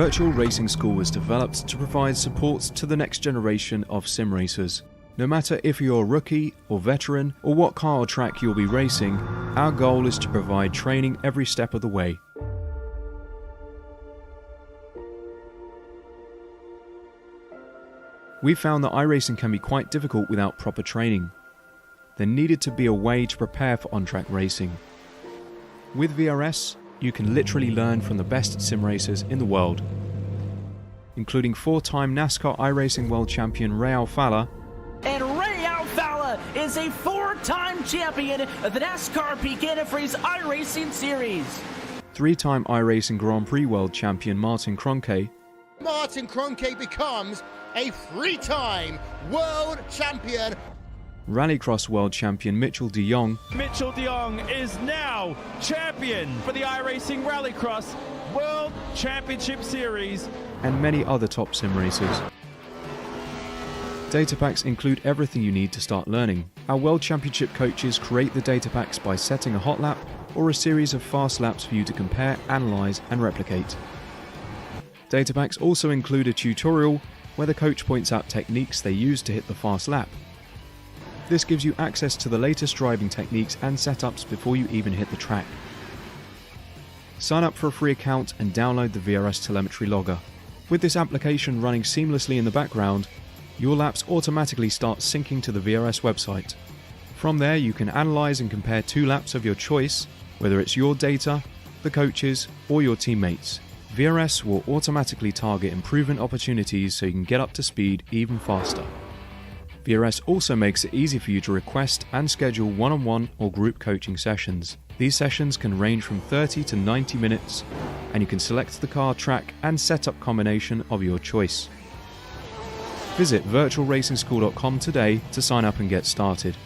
Virtual Racing School was developed to provide support to the next generation of sim racers. No matter if you're a rookie or veteran or what car or track you'll be racing, our goal is to provide training every step of the way. We found that iRacing can be quite difficult without proper training. There needed to be a way to prepare for on-track racing. With VRS, you can literally learn from the best sim racers in the world, including 4-time NASCAR iRacing World Champion Ray Alfala. And Ray Alfala is a 4-time champion of the NASCAR Pekin Freeze iRacing Series. 3-time iRacing Grand Prix World Champion Martin Kroenke. Martin Kroenke becomes a 3-time world champion. Rallycross World Champion Mitchell de Jong. Mitchell de Jong is now champion for the iRacing Rallycross World Championship Series. And many other top sim racers. Data packs include everything you need to start learning. Our World Championship coaches create the data packs by setting a hot lap or a series of fast laps for you to compare, analyze, and replicate. Data packs also include a tutorial where the coach points out techniques they use to hit the fast lap. This gives you access to the latest driving techniques and setups before you even hit the track. Sign up for a free account and download the VRS telemetry logger. With this application running seamlessly in the background, your laps automatically start syncing to the VRS website. From there, you can analyze and compare 2 laps of your choice, whether it's your data, the coaches, or your teammates. VRS will automatically target improvement opportunities so you can get up to speed even faster. VRS also makes it easy for you to request and schedule one-on-one or group coaching sessions. These sessions can range from 30 to 90 minutes, and you can select the car, track, and setup combination of your choice. Visit virtualracingschool.com today to sign up and get started.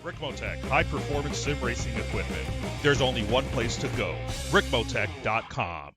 Ricmotech, high-performance sim racing equipment. There's only one place to go, Ricmotech.com.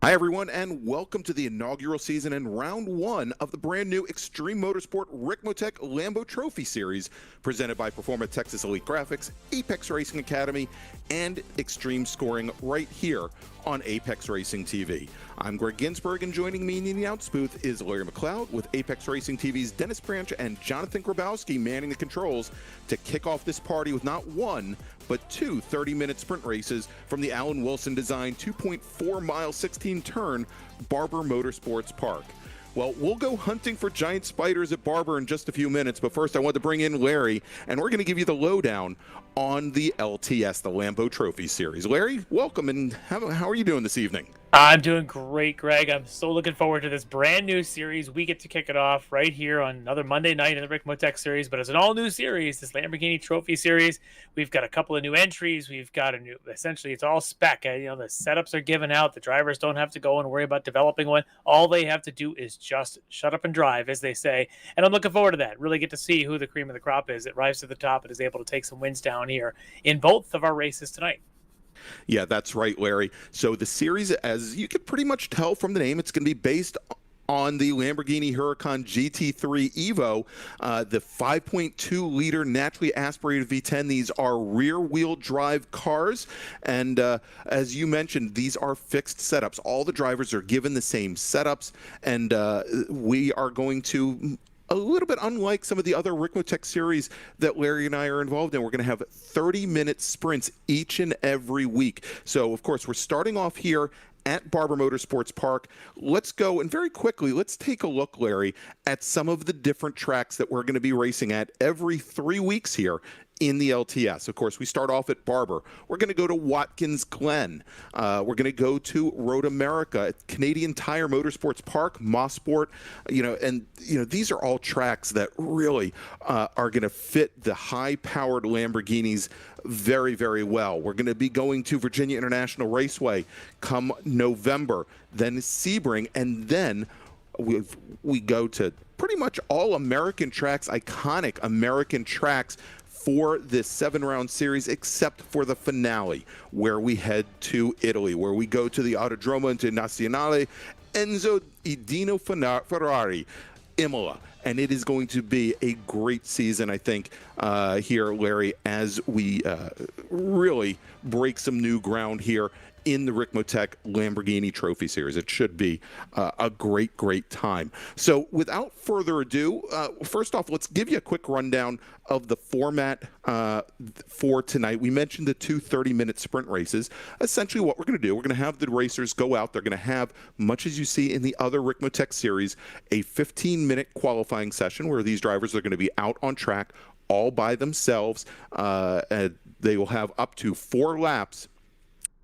Hi everyone, and welcome to the inaugural season and round 1 of the brand new Extreme Motorsport Ricmotech Lambo Trophy Series, presented by Performa Texas Elite Graphics, Apex Racing Academy, and Extreme Scoring right here on Apex Racing TV. I'm Greg Ginsburg, and joining me in the announce booth is Larry McLeod with Apex Racing TV's Dennis Branch and Jonathan Grabowski manning the controls to kick off this party with not one, but 2 30-minute sprint races from the Alan Wilson designed 2.4-mile 16-turn Barber Motorsports Park. Well, we'll go hunting for giant spiders at Barber in just a few minutes, but first I want to bring in Larry, and we're going to give you the lowdown on the LTS, the Lambo Trophy Series. Larry, welcome, and how are you doing this evening? I'm doing great, Greg. I'm so looking forward to this brand new series. We get to kick it off right here on another Monday night in the Ricmotech series, but it's an all-new series, this Lamborghini Trophy Series. We've got a couple of new entries. We've got a new, essentially, it's all spec. The setups are given out. The drivers don't have to go and worry about developing one. All they have to do is just shut up and drive, as they say. And I'm looking forward to that. Really get to see who the cream of the crop is that rises to the top and is able to take some wins down here in both of our races tonight. Yeah, that's right, Larry. So the series, as you can pretty much tell from the name, it's going to be based on the Lamborghini Huracan GT3 Evo, the 5.2-liter naturally aspirated V10. These are rear-wheel drive cars, and as you mentioned, these are fixed setups. All the drivers are given the same setups, and we are going to a little bit unlike some of the other Ricmotech series that Larry and I are involved in. We're going to have 30-minute sprints each and every week. So, of course, we're starting off here at Barber Motorsports Park. Let's go, and very quickly, let's take a look, Larry, at some of the different tracks that we're going to be racing at every 3 weeks here in the LTS. Of course, we start off at Barber. We're going to go to Watkins Glen. We're going to go to Road America at Canadian Tire Motorsports Park, Mossport. These are all tracks that really are going to fit the high-powered Lamborghinis very, very well. We're going to be going to Virginia International Raceway come November, then Sebring, and then we go to pretty much all American tracks, iconic American tracks for this 7-round series, except for the finale, where we head to Italy, where we go to the Autodromo Internazionale Enzo Dino Ferrari, Imola. And it is going to be a great season, I think, here, Larry, as we really break some new ground here in the Ricmotech Lamborghini Trophy Series. It should be a great, great time. So without further ado, first off, let's give you a quick rundown of the format for tonight. We mentioned the 2 30-minute sprint races. Essentially what we're going to do, we're going to have the racers go out. They're going to have, much as you see in the other Ricmotech series, a 15-minute qualifying session where these drivers are going to be out on track all by themselves. They will have up to 4 laps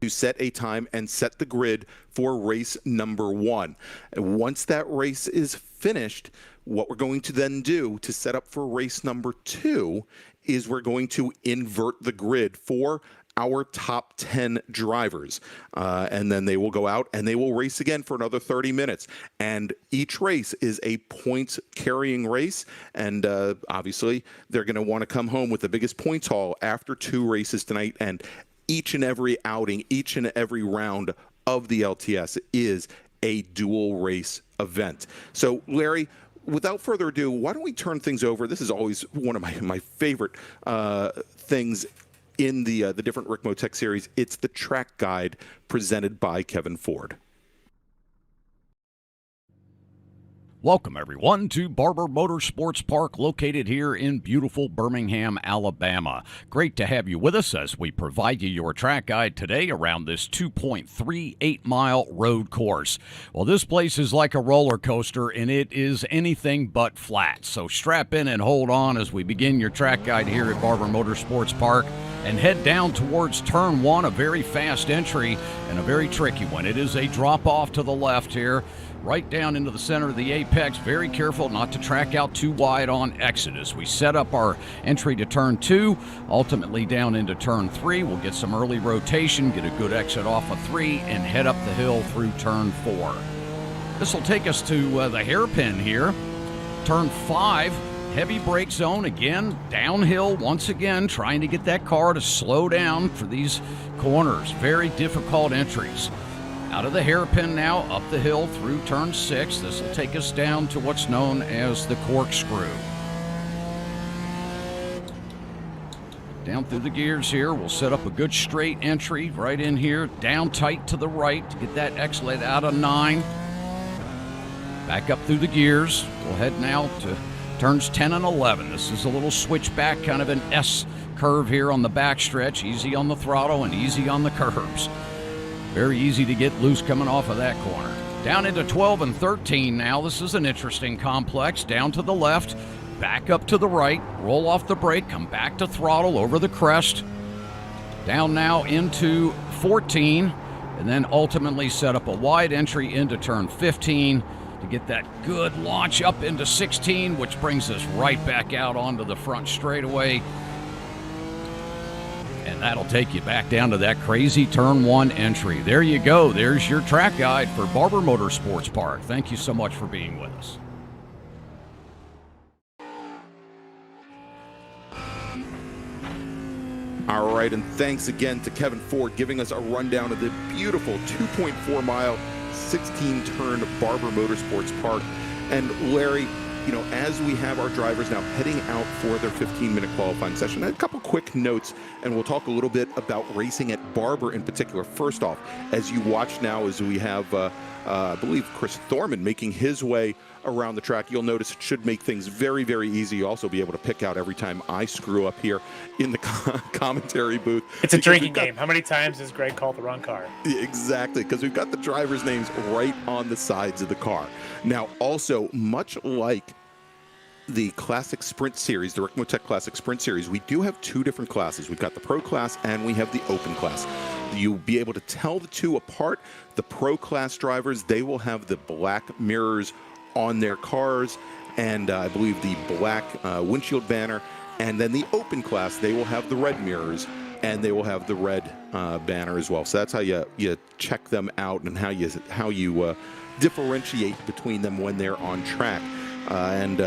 to set a time and set the grid for race number 1. And once that race is finished, what we're going to then do to set up for race number 2 is we're going to invert the grid for our top 10 drivers. And then they will go out and they will race again for another 30 minutes. And each race is a points carrying race. And obviously, they're going to want to come home with the biggest points haul after 2 races tonight. And each and every outing, each and every round of the LTS is a dual race event. So, Larry, without further ado, why don't we turn things over? This is always one of my favorite things in the different Ricmotech series. It's the track guide presented by Kevin Ford. Welcome, everyone, to Barber Motorsports Park, located here in beautiful Birmingham, Alabama. Great to have you with us as we provide you your track guide today around this 2.38-mile road course. Well, this place is like a roller coaster, and it is anything but flat. So strap in and hold on as we begin your track guide here at Barber Motorsports Park and head down towards Turn 1, a very fast entry and a very tricky one. It is a drop-off to the left here, right down into the center of the apex. Very careful not to track out too wide on exit as we set up our entry to Turn 2, ultimately down into Turn 3. We'll get some early rotation, get a good exit off of 3, and head up the hill through Turn 4. This will take us to the hairpin here. Turn 5, heavy brake zone again, downhill once again, trying to get that car to slow down for these corners. Very difficult entries. Out of the hairpin now, up the hill through Turn 6. This will take us down to what's known as the corkscrew. Down through the gears here, we'll set up a good straight entry right in here, down tight to the right to get that exit out of 9. Back up through the gears. We'll head now to turns 10 and 11. This is a little switchback, kind of an S curve here on the backstretch. Easy on the throttle and easy on the curbs. Very easy to get loose coming off of that corner. Down into 12 and 13 now. This is an interesting complex. Down to the left, back up to the right, roll off the brake, come back to throttle over the crest. Down now into 14, and then ultimately set up a wide entry into Turn 15 to get that good launch up into 16, which brings us right back out onto the front straightaway. And that'll take you back down to that crazy Turn 1 entry. There you go. There's your track guide for Barber Motorsports Park. Thank you so much for being with us. All right, and thanks again to Kevin Ford giving us a rundown of the beautiful 2.4-mile, 16-turn Barber Motorsports Park. And Larry, as we have our drivers now heading out for their 15-minute qualifying session, a couple quick notes, and we'll talk a little bit about racing at Barber in particular. First off, as you watch now, as we have, I believe, Chris Thorman making his way around the track, you'll notice it should make things very, very easy. You'll also be able to pick out every time I screw up here in the commentary booth. It's a drinking game. How many times has Greg called the wrong car? Exactly, because we've got the drivers' names right on the sides of the car. Now, also, much like the Classic Sprint Series, the Ricmotech Classic Sprint Series, we do have two different classes. We've got the Pro Class and we have the Open Class. You'll be able to tell the two apart. The Pro Class drivers, they will have the black mirrors on their cars, and I believe the black windshield banner. And then the Open Class, they will have the red mirrors, and they will have the red banner as well. So that's how you check them out, and how you differentiate between them when they're on track. And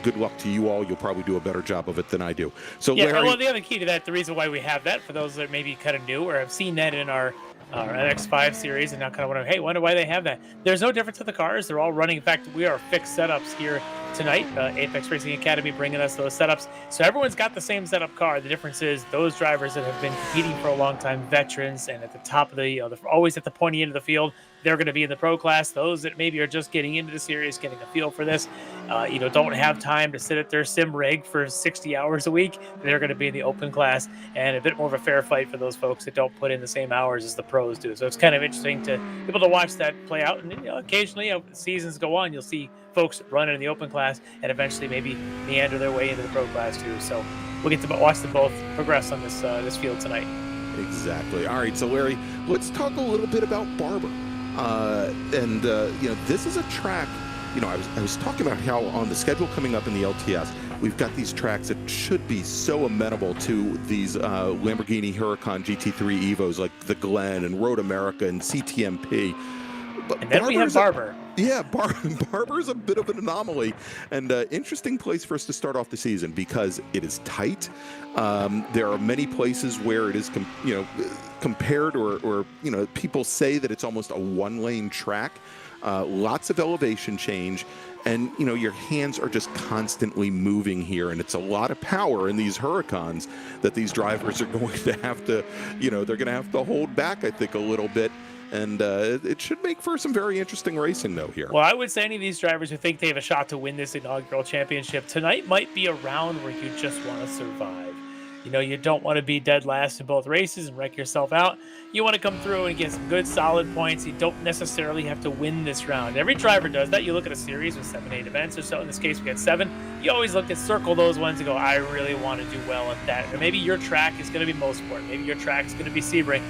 good luck to you all. You'll probably do a better job of it than I do. So yeah, Larry, well, the other key to that, the reason why we have that, for those that maybe kind of new or have seen that in our NX5 series and now kind of wonder why they have that. There's no difference with the cars. They're all running. In fact, we are fixed setups here tonight. Apex Racing Academy bringing us those setups. So everyone's got the same setup car. The difference is those drivers that have been competing for a long time, veterans, and at the top of the, they're always at the pointy end of the field, they're going to be in the Pro Class. Those that maybe are just getting into the series, getting a feel for this, don't have time to sit at their sim rig for 60 hours a week, they're going to be in the Open Class, and a bit more of a fair fight for those folks that don't put in the same hours as the pros do. So it's kind of interesting to be able to watch that play out. And occasionally, as seasons go on, you'll see folks running in the Open Class and eventually maybe meander their way into the Pro Class too. So we'll get to watch them both progress on this field tonight. Exactly. All right, so Larry, let's talk a little bit about Barber. This is a track, I was talking about how on the schedule coming up in the LTS, we've got these tracks that should be so amenable to these Lamborghini Huracan GT3 Evos like the Glen and Road America and CTMP. But and then we have Barber. Barber's a bit of an anomaly, and interesting place for us to start off the season because it is tight. There are many places where it is, compared or people say that it's almost a one-lane track. Lots of elevation change, and your hands are just constantly moving here, and it's a lot of power in these Huracans that these drivers are going to have to, they're going to have to hold back, I think, a little bit. And it should make for some very interesting racing, though, here. Well, I would say any of these drivers who think they have a shot to win this inaugural championship tonight might be a round where you just want to survive. You don't want to be dead last in both races and wreck yourself out. You want to come through and get some good, solid points. You don't necessarily have to win this round. Every driver does that. You look at a series with 7-8 events or so. In this case, we got 7. You always look at circle those ones and go, I really want to do well at that. Or maybe your track is going to be Mosport. Maybe your track is going to be Sebring.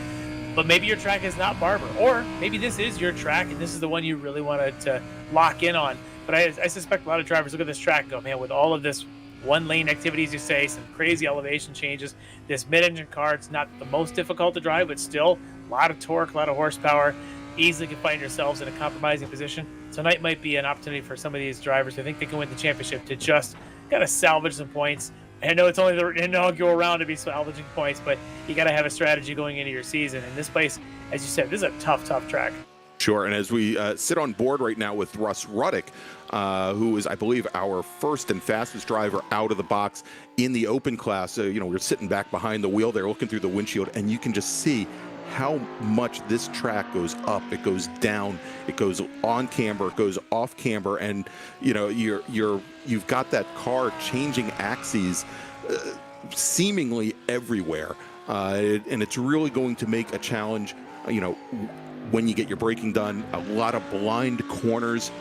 But maybe your track is not Barber, or maybe this is your track and this is the one you really wanted to lock in on. But I suspect a lot of drivers look at this track and go, man, with all of this one-lane activities, you say, some crazy elevation changes, this mid-engine car, it's not the most difficult to drive, but still a lot of torque, a lot of horsepower, easily can find yourselves in a compromising position. Tonight might be an opportunity for some of these drivers who think they can win the championship to just kind of salvage some points. I know it's only the inaugural round to be salvaging points, but you got to have a strategy going into your season. And this place, as you said, this is a tough track. Sure, and as we sit on board right now with Russ Ruddick, who is, I believe, our first and fastest driver out of the box in the Open Class. We're sitting back behind the wheel there, looking through the windshield, and you can just see how much this track goes up, it goes down, it goes on camber, it goes off camber, and you've got that car changing axes seemingly everywhere, and it's really going to make a challenge. When you get your braking done, a lot of blind corners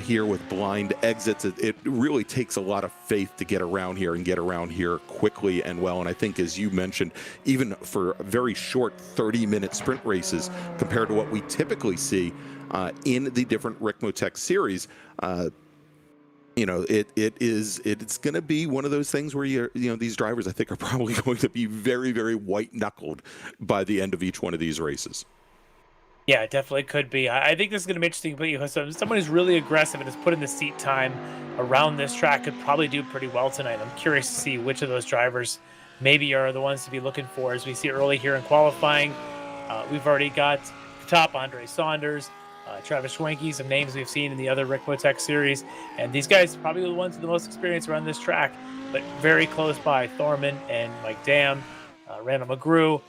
here with blind exits. It really takes a lot of faith to get around here and get around here quickly and well. And I think, as you mentioned, even for very short 30-minute sprint races compared to what we typically see in the different Ricmotech series, it's going to be one of those things where these drivers, I think, are probably going to be very, very white-knuckled by the end of each one of these races. Yeah, it definitely could be. I think this is going to be interesting, but someone who's really aggressive and has put in the seat time around this track could probably do pretty well tonight. I'm curious to see which of those drivers maybe are the ones to be looking for. As we see early here in qualifying, we've already got the top Andre Saunders, Travis Schwenke, some names we've seen in the other Ricmotech series. And these guys probably the ones with the most experience around this track, but very close by. Thorman and Mike Dam, Randall McGrew.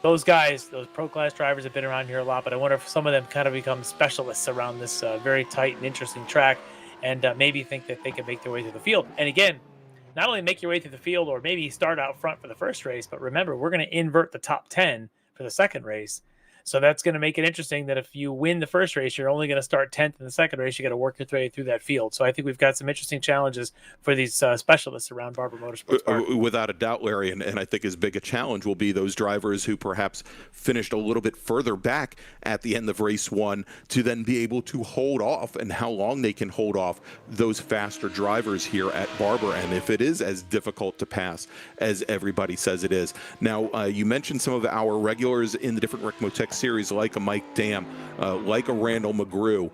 Those guys, those pro class drivers have been around here a lot, but I wonder if some of them kind of become specialists around this very tight and interesting track and maybe think that they can make their way through the field. And again, not only make your way through the field or maybe start out front for the first race, but remember, we're going to invert the top 10 for the second race. So that's going to make it interesting that if you win the first race, you're only going to start 10th in the second race. You got to work your way through that field. So I think we've got some interesting challenges for these specialists around Barber Motorsports Park. Without a doubt, Larry, and I think as big a challenge will be those drivers who perhaps finished a little bit further back at the end of race one to then be able to hold off, and how long they can hold off those faster drivers here at Barber, and if it is as difficult to pass as everybody says it is. Now, you mentioned some of our regulars in the different Ricmotech series, like a Mike Dam, like a Randall McGrew.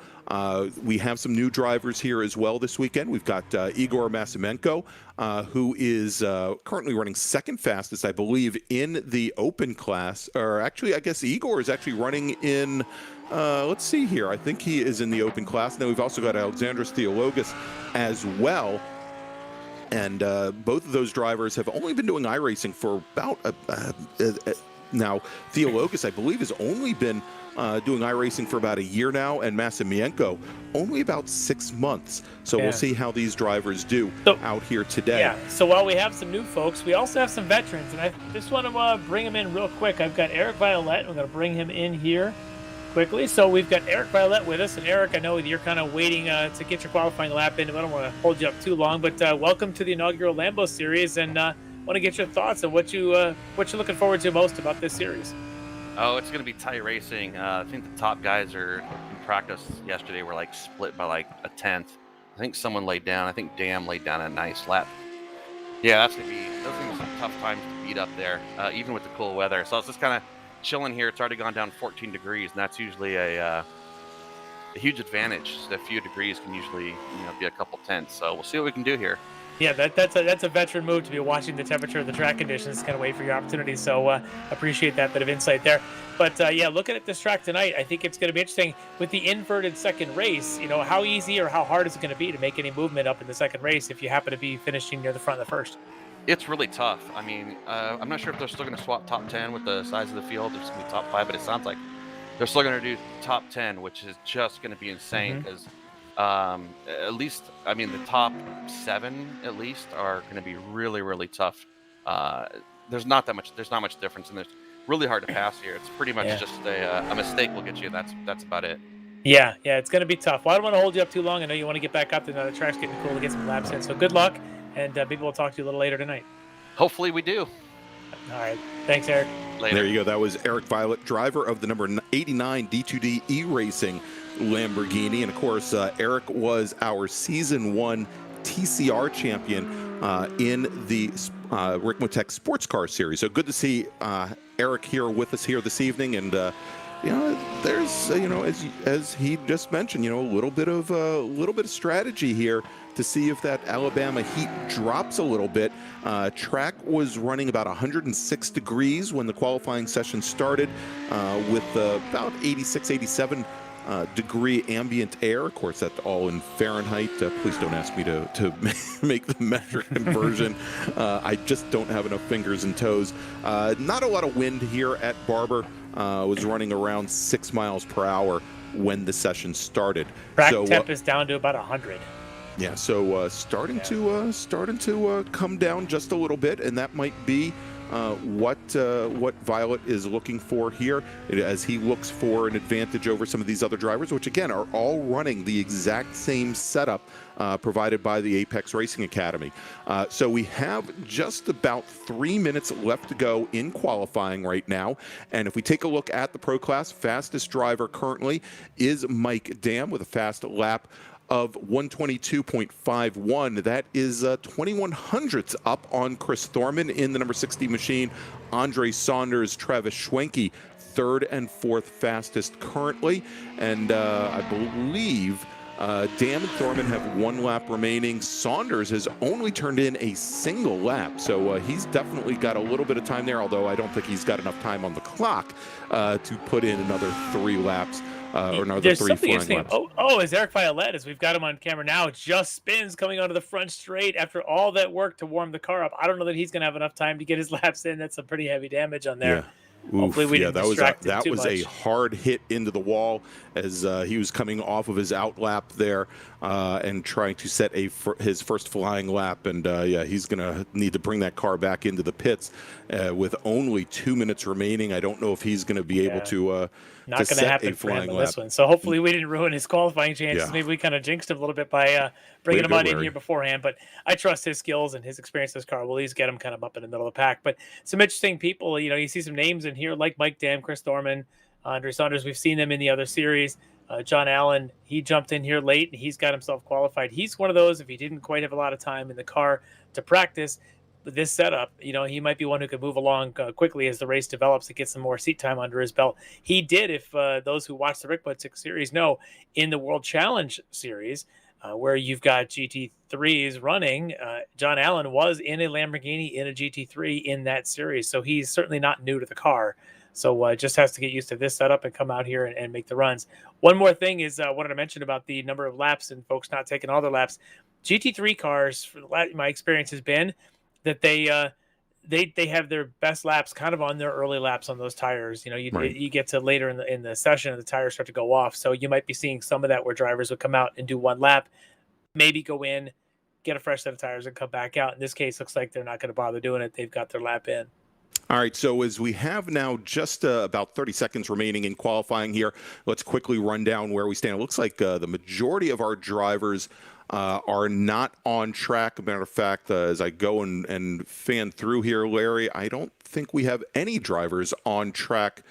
We have some new drivers here as well this weekend. We've got Igor Masimenko, who is currently running second fastest, I believe, in the open class. Or actually, I guess Igor is actually running in, let's see here. I think he is in the open class. Then we've also got Alexandros Theologis as well. And both of those drivers have only been doing iRacing for about now, Theologis, I believe, has only been doing iRacing for about a year now, and Masimienko only about 6 months. So we'll see how these drivers do out here today. Yeah, so while we have some new folks, we also have some veterans, and I just want to bring them in real quick. I've got Eric Violette. I'm going to bring him in here quickly. So we've got Eric Violette with us, and Eric, I know you're kind of waiting to get your qualifying lap in. I don't want to hold you up too long, but welcome to the inaugural Lambo Series, and want to get your thoughts on what you're looking forward to most about this series. Oh, it's going to be tight racing. I think the top guys are in practice yesterday were like split by like a tenth. I think someone laid down. I think Dam laid down a nice lap. Yeah, those are going to be some tough times to beat up there, even with the cool weather. So it's just kind of chilling here. It's already gone down 14 degrees, and that's usually a huge advantage. A few degrees can usually be a couple tenths. So we'll see what we can do here. Yeah, that's a veteran move to be watching the temperature of the track conditions, kind of wait for your opportunity. So appreciate that bit of insight there. But yeah, looking at this track tonight, I think it's going to be interesting with the inverted second race. How easy or how hard is it going to be to make any movement up in the second race if you happen to be finishing near the front of the first? It's really tough. I mean, I'm not sure if they're still going to swap top 10 with the size of the field. They're just going to be top 5, but it sounds like they're still going to do top 10, which is just going to be insane because at least, I mean, the top 7 at least are going to be really, really tough. There's not much difference, and it's really hard to pass here. It's pretty much just a mistake will get you. That's about it. Yeah, it's going to be tough. Well, I don't want to hold you up too long. I know you want to get back up there. The track's getting cool to get some laps in. So good luck, and maybe we'll talk to you a little later tonight. Hopefully we do. All right. Thanks, Eric. Later. There you go. That was Eric Violette, driver of the number 89 D2D E-Racing Lamborghini. And, of course, Eric was our Season 1 TCR champion in the Ricmotech Sports Car Series. So good to see Eric here with us here this evening. And, there's, as he just mentioned, a little bit of strategy here to see if that Alabama heat drops a little bit. Track was running about 106 degrees when the qualifying session started with about 86, 87 degree ambient air. Of course, that's all in Fahrenheit. Please don't ask me to make the metric conversion. I just don't have enough fingers and toes. Not a lot of wind here at Barber. Was running around 6 miles per hour when the session started. Track temp is down to about 100. Yeah, so starting to come down just a little bit, and that might be what Violet is looking for here, as he looks for an advantage over some of these other drivers, which again are all running the exact same setup provided by the Apex Racing Academy. So we have just about 3 minutes left to go in qualifying right now, and if we take a look at the Pro Class, fastest driver currently is Mike Dam with a fast lap of 122.51. That is 21 hundredths up on Chris Thorman in the number 60 machine. Andre Saunders, Travis Schwenke, third and fourth fastest currently. And I believe Dam and Thorman have 1 lap remaining. Saunders has only turned in a single lap, so he's definitely got a little bit of time there, although I don't think he's got enough time on the clock to put in another 3 laps or no, the There's 3 something flying interesting. laps. Is Eric Violet, as we've got him on camera now, just spins coming onto the front straight after all that work to warm the car up. I don't know that he's going to have enough time to get his laps in. That's some pretty heavy damage on there. Yeah. Hopefully we didn't distract him that too was much. a hard hit into the wall as he was coming off of his out lap there and trying to set his first flying lap. And he's going to need to bring that car back into the pits with only 2 minutes remaining. I don't know if he's going to be able to not going to happen for him on this one. So hopefully we didn't ruin his qualifying chances. Yeah. Maybe we kind of jinxed him a little bit by bringing him on in here beforehand. But I trust his skills and his experience in this car. We'll at least get him kind of up in the middle of the pack. But some interesting people, you see some names in here like Mike Dam, Chris Thorman, Andre Saunders. We've seen them in the other series. John Allen, he jumped in here late and he's got himself qualified. He's one of those, if he didn't quite have a lot of time in the car to practice this setup, he might be one who could move along quickly as the race develops and get some more seat time under his belt. He did, if those who watch the Ricmotech series know, in the World Challenge series, where you've got GT3s running, John Allen was in a Lamborghini in a GT3 in that series. So he's certainly not new to the car. So just has to get used to this setup and come out here and make the runs. One more thing is I wanted to mention about the number of laps and folks not taking all their laps. GT3 cars, my experience has been that they have their best laps kind of on their early laps on those tires. You get to later in the session and the tires start to go off. So you might be seeing some of that where drivers would come out and do one lap, maybe go in, get a fresh set of tires and come back out. In this case, looks like they're not going to bother doing it. They've got their lap in. All right, so as we have now just about 30 seconds remaining in qualifying here, let's quickly run down where we stand. It looks like the majority of our drivers are not on track. As a matter of fact, as I go and fan through here, Larry, I don't think we have any drivers on track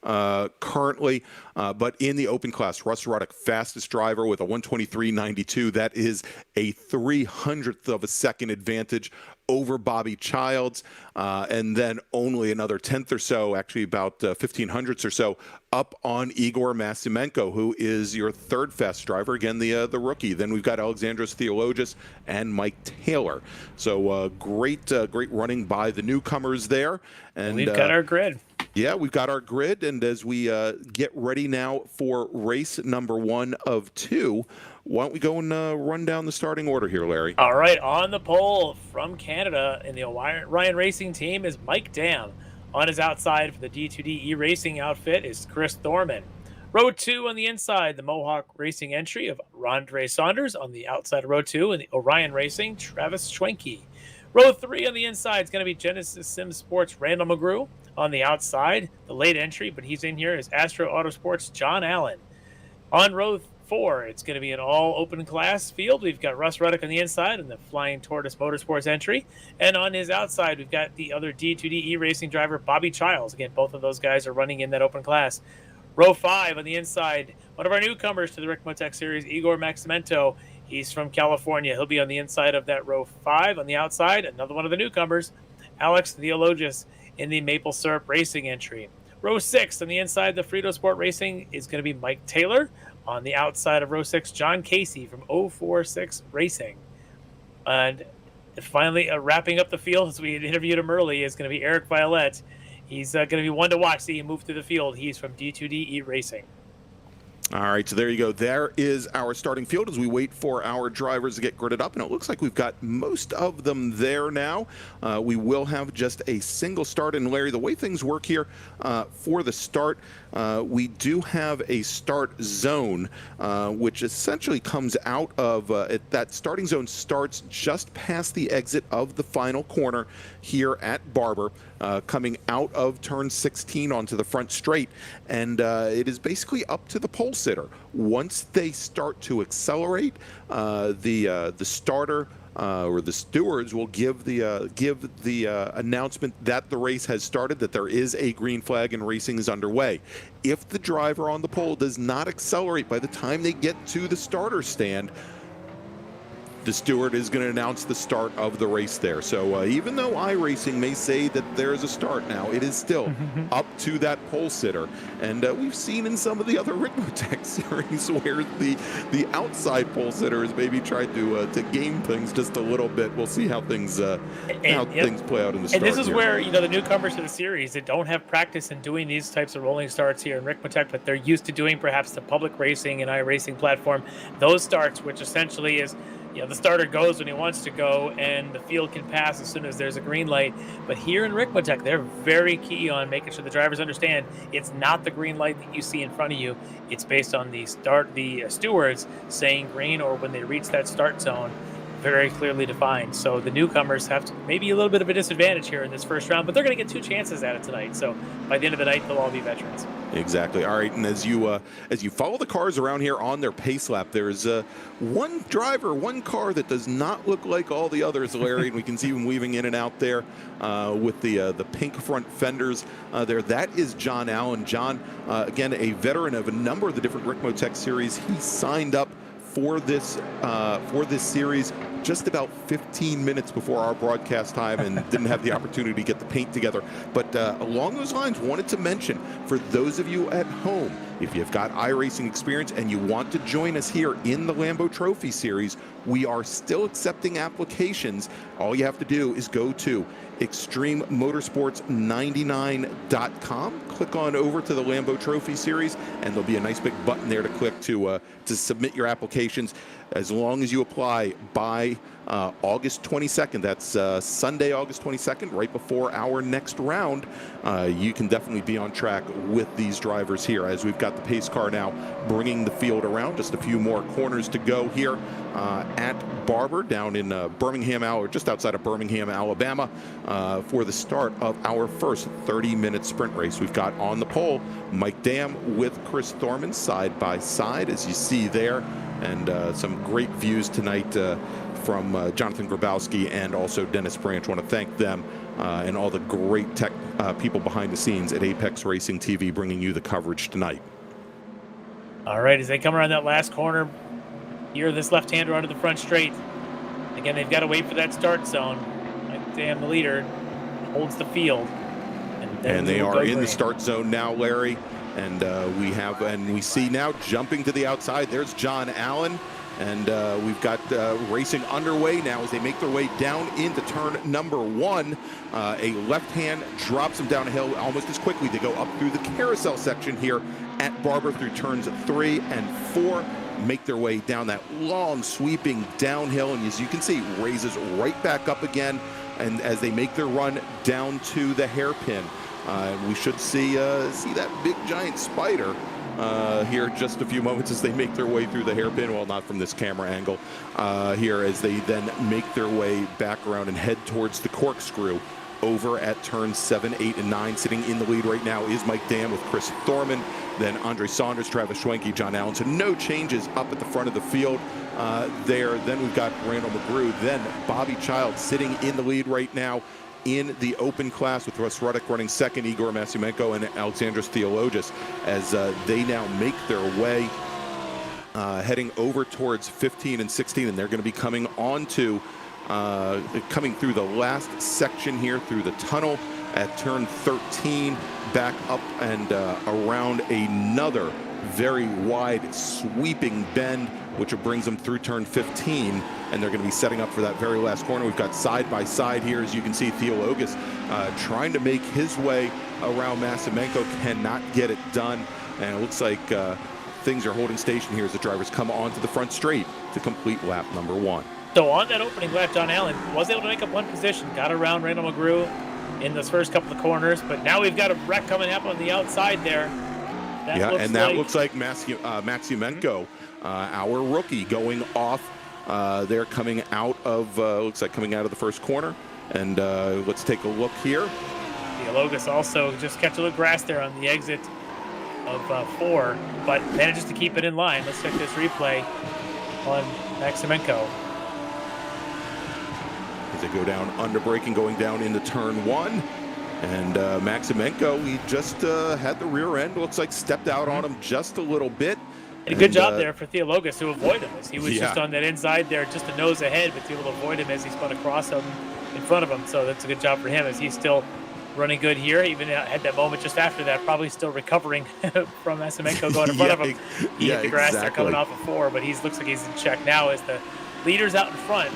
currently, but in the open class, Russ Ruddock, fastest driver with a 1:23.92. That is a 300th of a second advantage over Bobby Childs, and then only another 10th or so, actually about 1500ths or so, up on Igor Masimenko, who is your third fast driver, again, the rookie. Then we've got Alexandros Theologis and Mike Taylor. So great running by the newcomers there. And we've got our grid. Yeah, we've got our grid, and as we get ready now for race number 1 of 2, why don't we go and run down the starting order here, Larry? All right, on the pole from Canada in the Orion Racing team is Mike Dam. On his outside for the D2D E-Racing outfit is Chris Thorman. Row 2 on the inside, the Mohawk Racing entry of Andre Saunders. On the outside of row 2 in the Orion Racing, Travis Schwenke. Row 3 on the inside is going to be Genesis Sim Sports Randall McGrew. On the outside, the late entry, but he's in here, is Astro Autosports John Allen. On row 4, it's going to be an all open class field. We've got Russ Ruddock on the inside and the Flying Tortoise Motorsports entry. And on his outside, we've got the other D2D E-Racing driver, Bobby Childs. Again, both of those guys are running in that open class. Row 5 on the inside, one of our newcomers to the Ricmotech series, Igor Maximento. He's from California. He'll be on the inside of that row 5. On the outside, another one of the newcomers, Alex Theologis in the Maple Syrup Racing entry. Row 6 on the inside, the Frito Sport Racing is going to be Mike Taylor. On the outside of row 6, John Casey from 046 Racing. And finally, wrapping up the field, as we had interviewed him early, is going to be Eric Violet. He's going to be one to watch. See him move through the field. He's from D2D E-Racing. All right, so there you go. There is our starting field as we wait for our drivers to get gridded up, and it looks like we've got most of them there now. We will have just a single start, and Larry, the way things work here for the start, we do have a start zone, which essentially comes out of that starting zone starts just past the exit of the final corner here at Barber, coming out of turn 16 onto the front straight, and it is basically up to the pole sitter. Once they start to accelerate, the starter or the stewards will give the announcement that the race has started, that there is a green flag and racing is underway. If the driver on the pole does not accelerate by the time they get to the starter stand, the steward is going to announce the start of the race there. So even though iRacing may say that there's a start now, it is still up to that pole sitter. And we've seen in some of the other Ricmotech series where the outside pole sitters maybe tried to game things just a little bit. We'll see how things things play out in the start. And this is here. where the newcomers to the series that don't have practice in doing these types of rolling starts here in Ricmotech, but they're used to doing perhaps the public racing and iRacing platform. Those starts, which essentially is the starter goes when he wants to go, and the field can pass as soon as there's a green light. But here in Ricmotech, they're very key on making sure the drivers understand it's not the green light that you see in front of you. It's based on the stewards saying green, or when they reach that start zone, very clearly defined. So the newcomers have maybe a little bit of a disadvantage here in this first round, but they're going to get 2 chances at it tonight. So by the end of the night, they'll all be veterans. Exactly. All right, and as you follow the cars around here on their pace lap, there's one car that does not look like all the others, Larry, and we can see him weaving in and out there with the pink front fenders there. That is John Allen. John, again, a veteran of a number of the different Ricmotech series. He signed up for this series just about 15 minutes before our broadcast time and didn't have the opportunity to get the paint together. But along those lines, wanted to mention, for those of you at home, if you've got iRacing experience and you want to join us here in the Lambo Trophy Series, we are still accepting applications. All you have to do is go to extrememotorsports99.com, click on over to the Lambo Trophy Series, and there'll be a nice big button there to click to submit your applications. As long as you apply by August 22nd, that's Sunday, August 22nd, right before our next round, you can definitely be on track with these drivers here, as we've got the pace car now bringing the field around. Just a few more corners to go here at Barber down in Birmingham, or just outside of Birmingham, Alabama, for the start of our first 30-minute sprint race. We've got on the pole Mike Dam with Chris Thorman side by side, as you see there, and some great views tonight from Jonathan Grabowski and also Dennis Branch. I want to thank them and all the great tech people behind the scenes at Apex Racing TV bringing you the coverage tonight. All right, as they come around that last corner, here this left-hander onto the front straight. Again, they've got to wait for that start zone. Mike Dam, the leader, holds the field. And they are in the start zone now, Larry. And we see now jumping to the outside. There's John Allen. And we've got racing underway now as they make their way down into turn number 1. A left hand drops them down a hill almost as quickly. They go up through the carousel section here at Barber through turns 3 and 4. Make their way down that long sweeping downhill, and as you can see, raises right back up again. And as they make their run down to the hairpin, we should see that big giant spider here just a few moments as they make their way through the hairpin. Well, not from this camera angle here, as they then make their way back around and head towards the corkscrew over at turns 7, 8, and 9. Sitting in the lead right now is Mike Dam with Chris Thorman, then Andre Saunders, Travis Schwenke, John Allen. So no changes up at the front of the field there. Then we've got Randall McGrew, then Bobby Child sitting in the lead right now in the open class, with Russ Ruddock running second, Igor Masimenko and Alexandros Theologis, as they now make their way heading over towards 15 and 16, and they're going to be coming onto coming through the last section here through the tunnel at turn 13, back up and around another very wide sweeping bend, which brings them through turn 15, and they're going to be setting up for that very last corner. We've got side by side here, as you can see, Theologis trying to make his way around Masimenko, cannot get it done, and it looks like things are holding station here as the drivers come onto the front straight to complete lap number 1. So on that opening lap, John Allen was able to make up one position, got around Randall McGrew in those first couple of corners, but now we've got a wreck coming up on the outside there. That looks like Maximenko, our rookie, going off. They're coming out of, looks like coming out of the first corner. And let's take a look here. Theologis also just catch a little grass there on the exit of 4, but manages to keep it in line. Let's check this replay on Maximenko. As they go down under braking, going down into turn 1. And Maximenko, he just had the rear end, looks like stepped out on him just a little bit. And a good job there for Theologus to avoid him, as he was Yeah. just on that inside there, just a nose ahead, but able to avoid him as he spun across him in front of him. So that's a good job for him, as he's still running good here. Even had that moment just after that, probably still recovering from Asimenko going in front of him. He hit the grass there coming off of 4, but looks like he's in check now as the leader's out in front.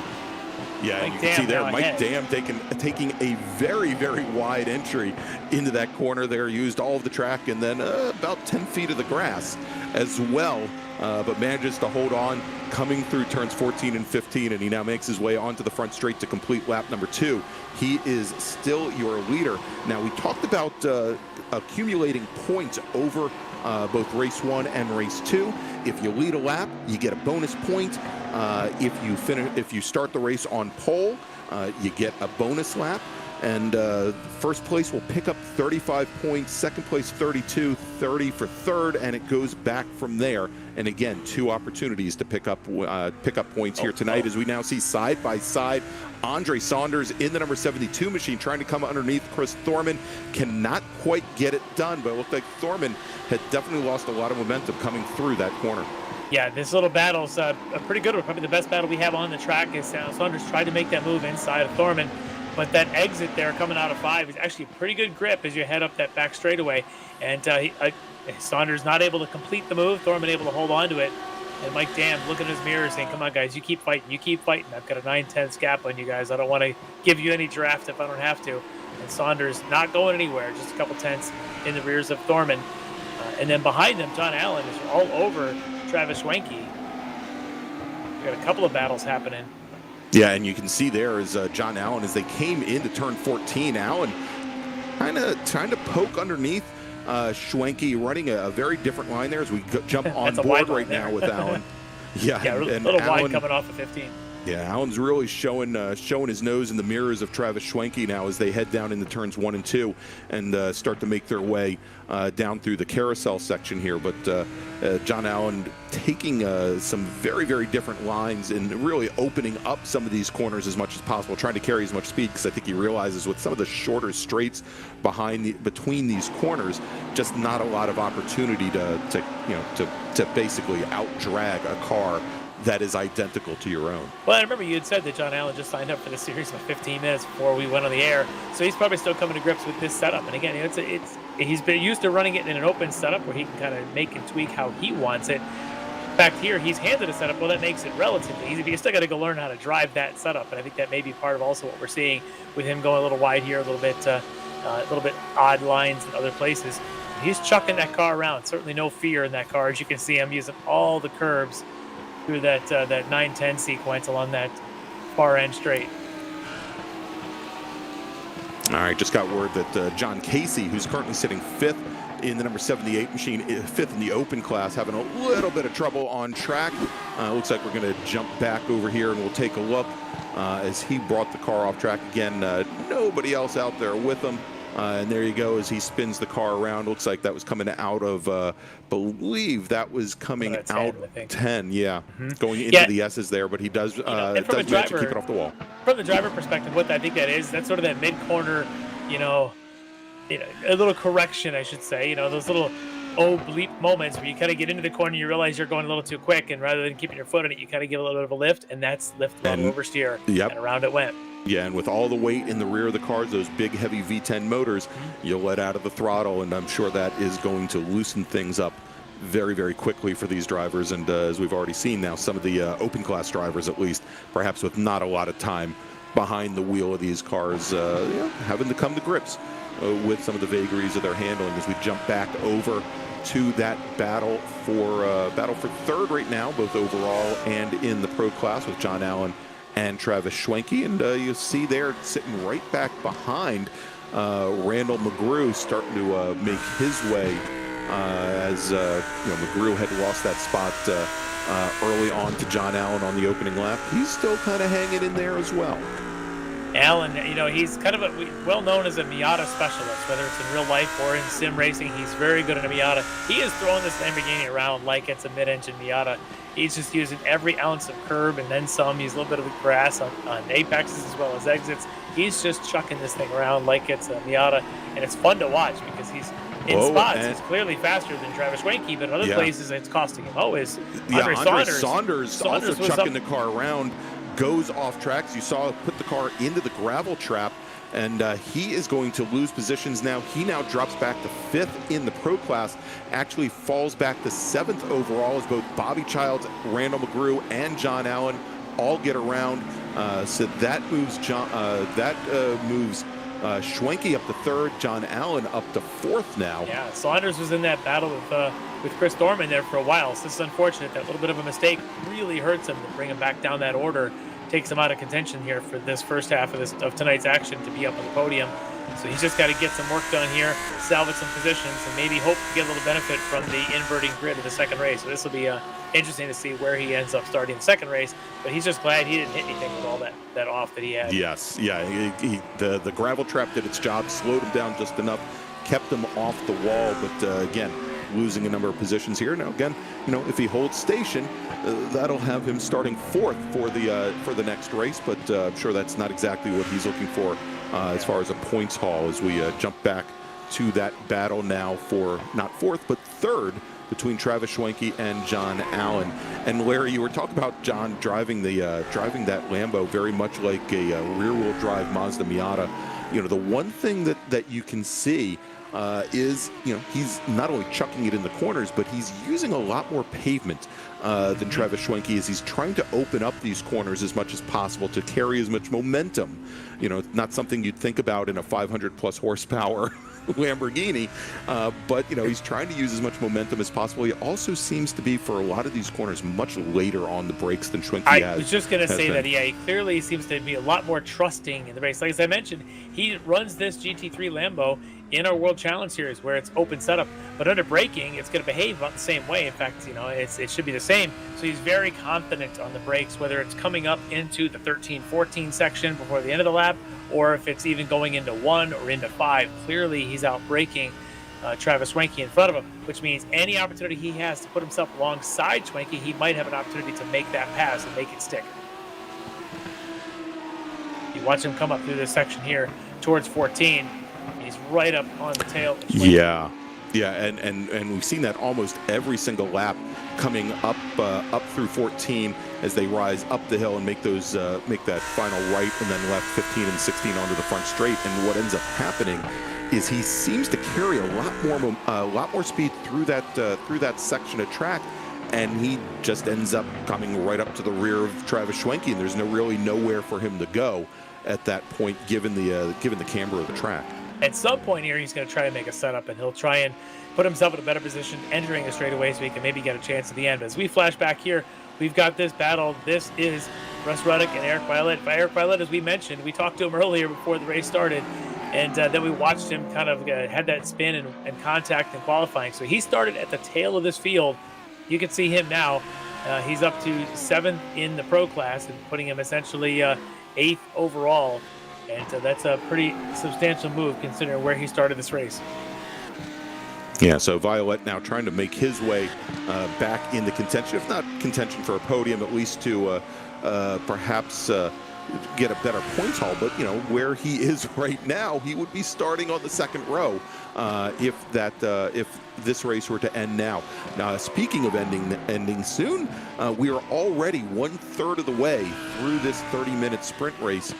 Yeah, you can see there Mike Dam taking a very, very wide entry into that corner there, used all of the track and then about 10 feet of the grass as well, but manages to hold on, coming through turns 14 and 15, and he now makes his way onto the front straight to complete lap number 2. He is still your leader. Now, we talked about accumulating points over both race 1 and race 2. If you lead a lap, you get a bonus point. If you start the race on pole, you get a bonus lap. And first place will pick up 35 points, second place 32, 30 for third, and it goes back from there. And again, 2 opportunities to pick up points here tonight, as we now see side by side Andre Saunders in the number 72 machine trying to come underneath Chris Thorman. Cannot quite get it done, but it looked like Thorman had definitely lost a lot of momentum coming through that corner. Yeah, this little battle's a pretty good one. Probably the best battle we have on the track, is Saunders tried to make that move inside of Thorman. But that exit there coming out of 5 is actually a pretty good grip as you head up that back straightaway. And Saunders not able to complete the move. Thorman able to hold on to it. And Mike Dam looking in his mirror saying, come on, guys, you keep fighting. You keep fighting. I've got a 9/10 gap on you guys. I don't want to give you any draft if I don't have to. And Saunders not going anywhere, just a couple tenths in the rears of Thorman. And then behind them, John Allen is all over Travis Schwenke. We've got a couple of battles happening. Yeah, and you can see there is John Allen as they came into turn 14. Allen kind of trying to poke underneath Schwenke, running a very different line there as we jump on board right now with Allen. Yeah, a little wide coming off of 15. Yeah, Allen's really showing his nose in the mirrors of Travis Schwenke now as they head down into turns 1 and 2 and start to make their way down through the carousel section here. But John Allen taking some very, very different lines and really opening up some of these corners as much as possible, trying to carry as much speed, because I think he realizes with some of the shorter straights between these corners, just not a lot of opportunity to basically out-drag a car that is identical to your own. Well, I remember you had said that John Allen just signed up for the series about 15 minutes before we went on the air, so he's probably still coming to grips with this setup. And again, he's been used to running it in an open setup where he can kind of make and tweak how he wants it. In fact, here he's handed a setup, well, that makes it relatively easy, but you still got to go learn how to drive that setup. And I think that may be part of also what we're seeing with him going a little wide here, a little bit odd lines in other places. He's chucking that car around. Certainly no fear in that car. As you can see, him using all the curbs through that 9/10 sequence along that far end straight. All right, just got word that John Casey, who's currently sitting 5th in the number 78 machine, 5th in the open class, having a little bit of trouble on track. Looks like we're going to jump back over here and we'll take a look as he brought the car off track again. Nobody else out there with him. And there you go as he spins the car around. Looks like that was coming out of, believe that was coming out 10, yeah. Going into the S's there, but he does, manage to keep it off the wall. From the driver perspective, what I think that is, that's sort of that mid-corner, a little correction, I should say. Those little bleep moments where you kind of get into the corner, you realize you're going a little too quick, and rather than keeping your foot on it, you kind of get a little bit of a lift, and that's lift, low, oversteer, and around it went. Yeah, and with all the weight in the rear of the cars, those big, heavy V10 motors, you'll let out of the throttle, and I'm sure that is going to loosen things up very, very quickly for these drivers. And as we've already seen now, some of the open class drivers, at least, perhaps with not a lot of time behind the wheel of these cars, having to come to grips with some of the vagaries of their handling as we jump back over to that battle for third right now, both overall and in the pro class, with John Allen and Travis Schwenke. And you see there sitting right back behind Randall McGrew, starting to make his way as McGrew had lost that spot early on to John Allen on the opening lap. He's still kind of hanging in there as well. Allen, he's kind of well known as a Miata specialist, whether it's in real life or in sim racing. He's very good at a Miata. He is throwing this Lamborghini around like it's a mid-engine Miata. He's just using every ounce of curb and then some. He's a little bit of the grass on apexes as well as exits. He's just chucking this thing around like it's a Miata, and it's fun to watch because in spots, he's clearly faster than Travis Schwenke, but in other places it's costing him. Andre Saunders also chucking the car around, goes off tracks. You saw put the car into the gravel trap, and he is going to lose positions now. He now drops back to 5th in the Pro Class, actually falls back to 7th overall as both Bobby Childs, Randall McGrew, and John Allen all get around. So that moves Schwenke up to 3rd, John Allen up to 4th now. Yeah, Saunders was in that battle with Chris Dorman there for a while. So this is unfortunate. That little bit of a mistake really hurts him to bring him back down that order. Takes him out of contention here for this first half of tonight's action to be up on the podium. So he's just got to get some work done here, salvage some positions, and maybe hope to get a little benefit from the inverting grid of the second race. So this will be interesting to see where he ends up starting the second race. But he's just glad he didn't hit anything with all that off that he had. Yes, yeah. The gravel trap did its job, slowed him down just enough, kept him off the wall. But again, losing a number of positions here. Now again, if he holds station, that'll have him starting 4th for the next race. But I'm sure that's not exactly what he's looking for as far as a points haul. As we jump back to that battle now for not 4th but 3rd between Travis Schwenke and John Allen. And Larry, you were talking about John driving that Lambo very much like a rear-wheel drive Mazda Miata. The one thing that you can see is he's not only chucking it in the corners, but he's using a lot more pavement than Travis Schwenke is. He's trying to open up these corners as much as possible to carry as much momentum. Not something you'd think about in a 500 plus horsepower Lamborghini, but he's trying to use as much momentum as possible. He also seems to be, for a lot of these corners, much later on the brakes than Schwenke has. I was just going to say that, he clearly seems to be a lot more trusting in the race. Like as I mentioned, he runs this GT3 Lambo in our World Challenge Series where it's open setup, but under braking, it's going to behave about the same way. In fact, it should be the same. So he's very confident on the brakes, whether it's coming up into the 13-14 section before the end of the lap, or if it's even going into 1 or into 5. Clearly, he's out braking Travis Schwenke in front of him, which means any opportunity he has to put himself alongside Schwenke, he might have an opportunity to make that pass and make it stick. You watch him come up through this section here towards 14. He's right up on the tail of Schwenke. Yeah, and we've seen that almost every single lap, coming up through 14 as they rise up the hill and make that final right and then left 15 and 16 onto the front straight. And what ends up happening is he seems to carry a lot more speed through that section of track, and he just ends up coming right up to the rear of Travis Schwenke, and there's really nowhere for him to go at that point, given the camber of the track. At some point here, he's going to try to make a setup, and he'll try and put himself in a better position entering the straightaway so he can maybe get a chance at the end. But as we flash back here, we've got this battle. This is Russ Ruddock and Eric Violette. Eric Violette, as we mentioned, we talked to him earlier before the race started, and then we watched him kind of had that spin and contact in qualifying. So he started at the tail of this field. You can see him now. He's up to 7th in the Pro Class and putting him essentially 8th overall. And that's a pretty substantial move considering where he started this race. Yeah, so Violette now trying to make his way back into contention, if not contention for a podium, at least to perhaps get a better points haul. But where he is right now, he would be starting on the second row if this race were to end now. Now, speaking of ending soon, we are already 1/3 of the way through this 30-minute sprint race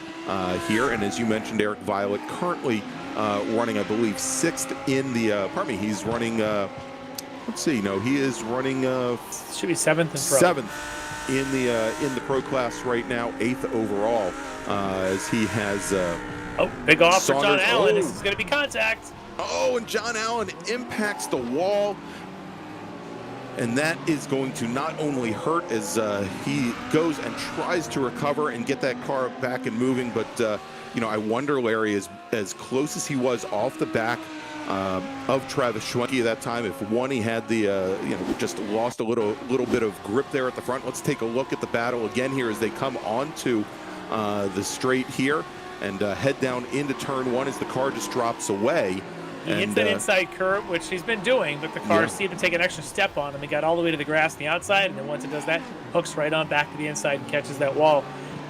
here, and as you mentioned, Eric Violette currently running, I believe, 6th in the. Pardon me, he's running. Let's see. No, he is running. Should be 7th in Pro. 7th in the Pro Class right now, 8th overall, as he has. Big off Saunders. For John Allen. This is going to be contact. And John Allen impacts the wall. And that is going to not only hurt as he goes and tries to recover and get that car back and moving, but I wonder, Larry, as close as he was off the back of Travis Schwenke at that time, if he had the just lost a little bit of grip there at the front. Let's take a look at the battle again here as they come onto the straight here and head down into turn 1 as the car just drops away. He hits that inside curve, which he's been doing, but the car seemed to take an extra step on him. He got all the way to the grass on the outside, and then once it does that, hooks right on back to the inside and catches that wall.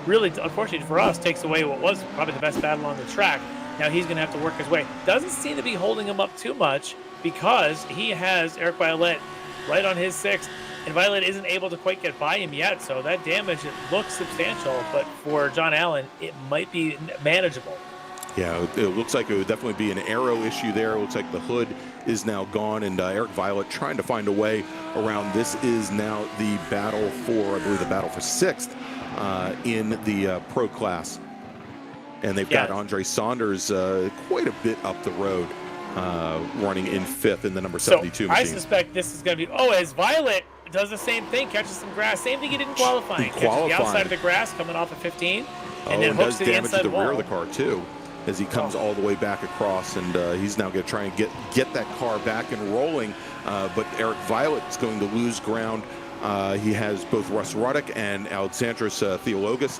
Really, unfortunately for us, takes away what was probably the best battle on the track. Now he's going to have to work his way. Doesn't seem to be holding him up too much, because he has Eric Violette right on his 6th, and Violette isn't able to quite get by him yet. So that damage, it looks substantial, but for John Allen, it might be manageable. Yeah, it looks like it would definitely be an aero issue there. It looks like the hood is now gone, and Eric Violette trying to find a way around. This is now the battle for, I believe, the battle for 6th in the pro class. And they've got Andre Saunders quite a bit up the road, running in 5th in the number 72 machine. I suspect this is going to be, as Violette does the same thing, catches some grass. Same thing he did in qualifying. Catches the outside of the grass coming off at 15, and then hooks to the inside wall. Rear of the car, too, as he comes all the way back across, and he's now going to try and get that car back and rolling. But Eric Violette is going to lose ground. He has both Russ Ruddock and Alexandros Theologos,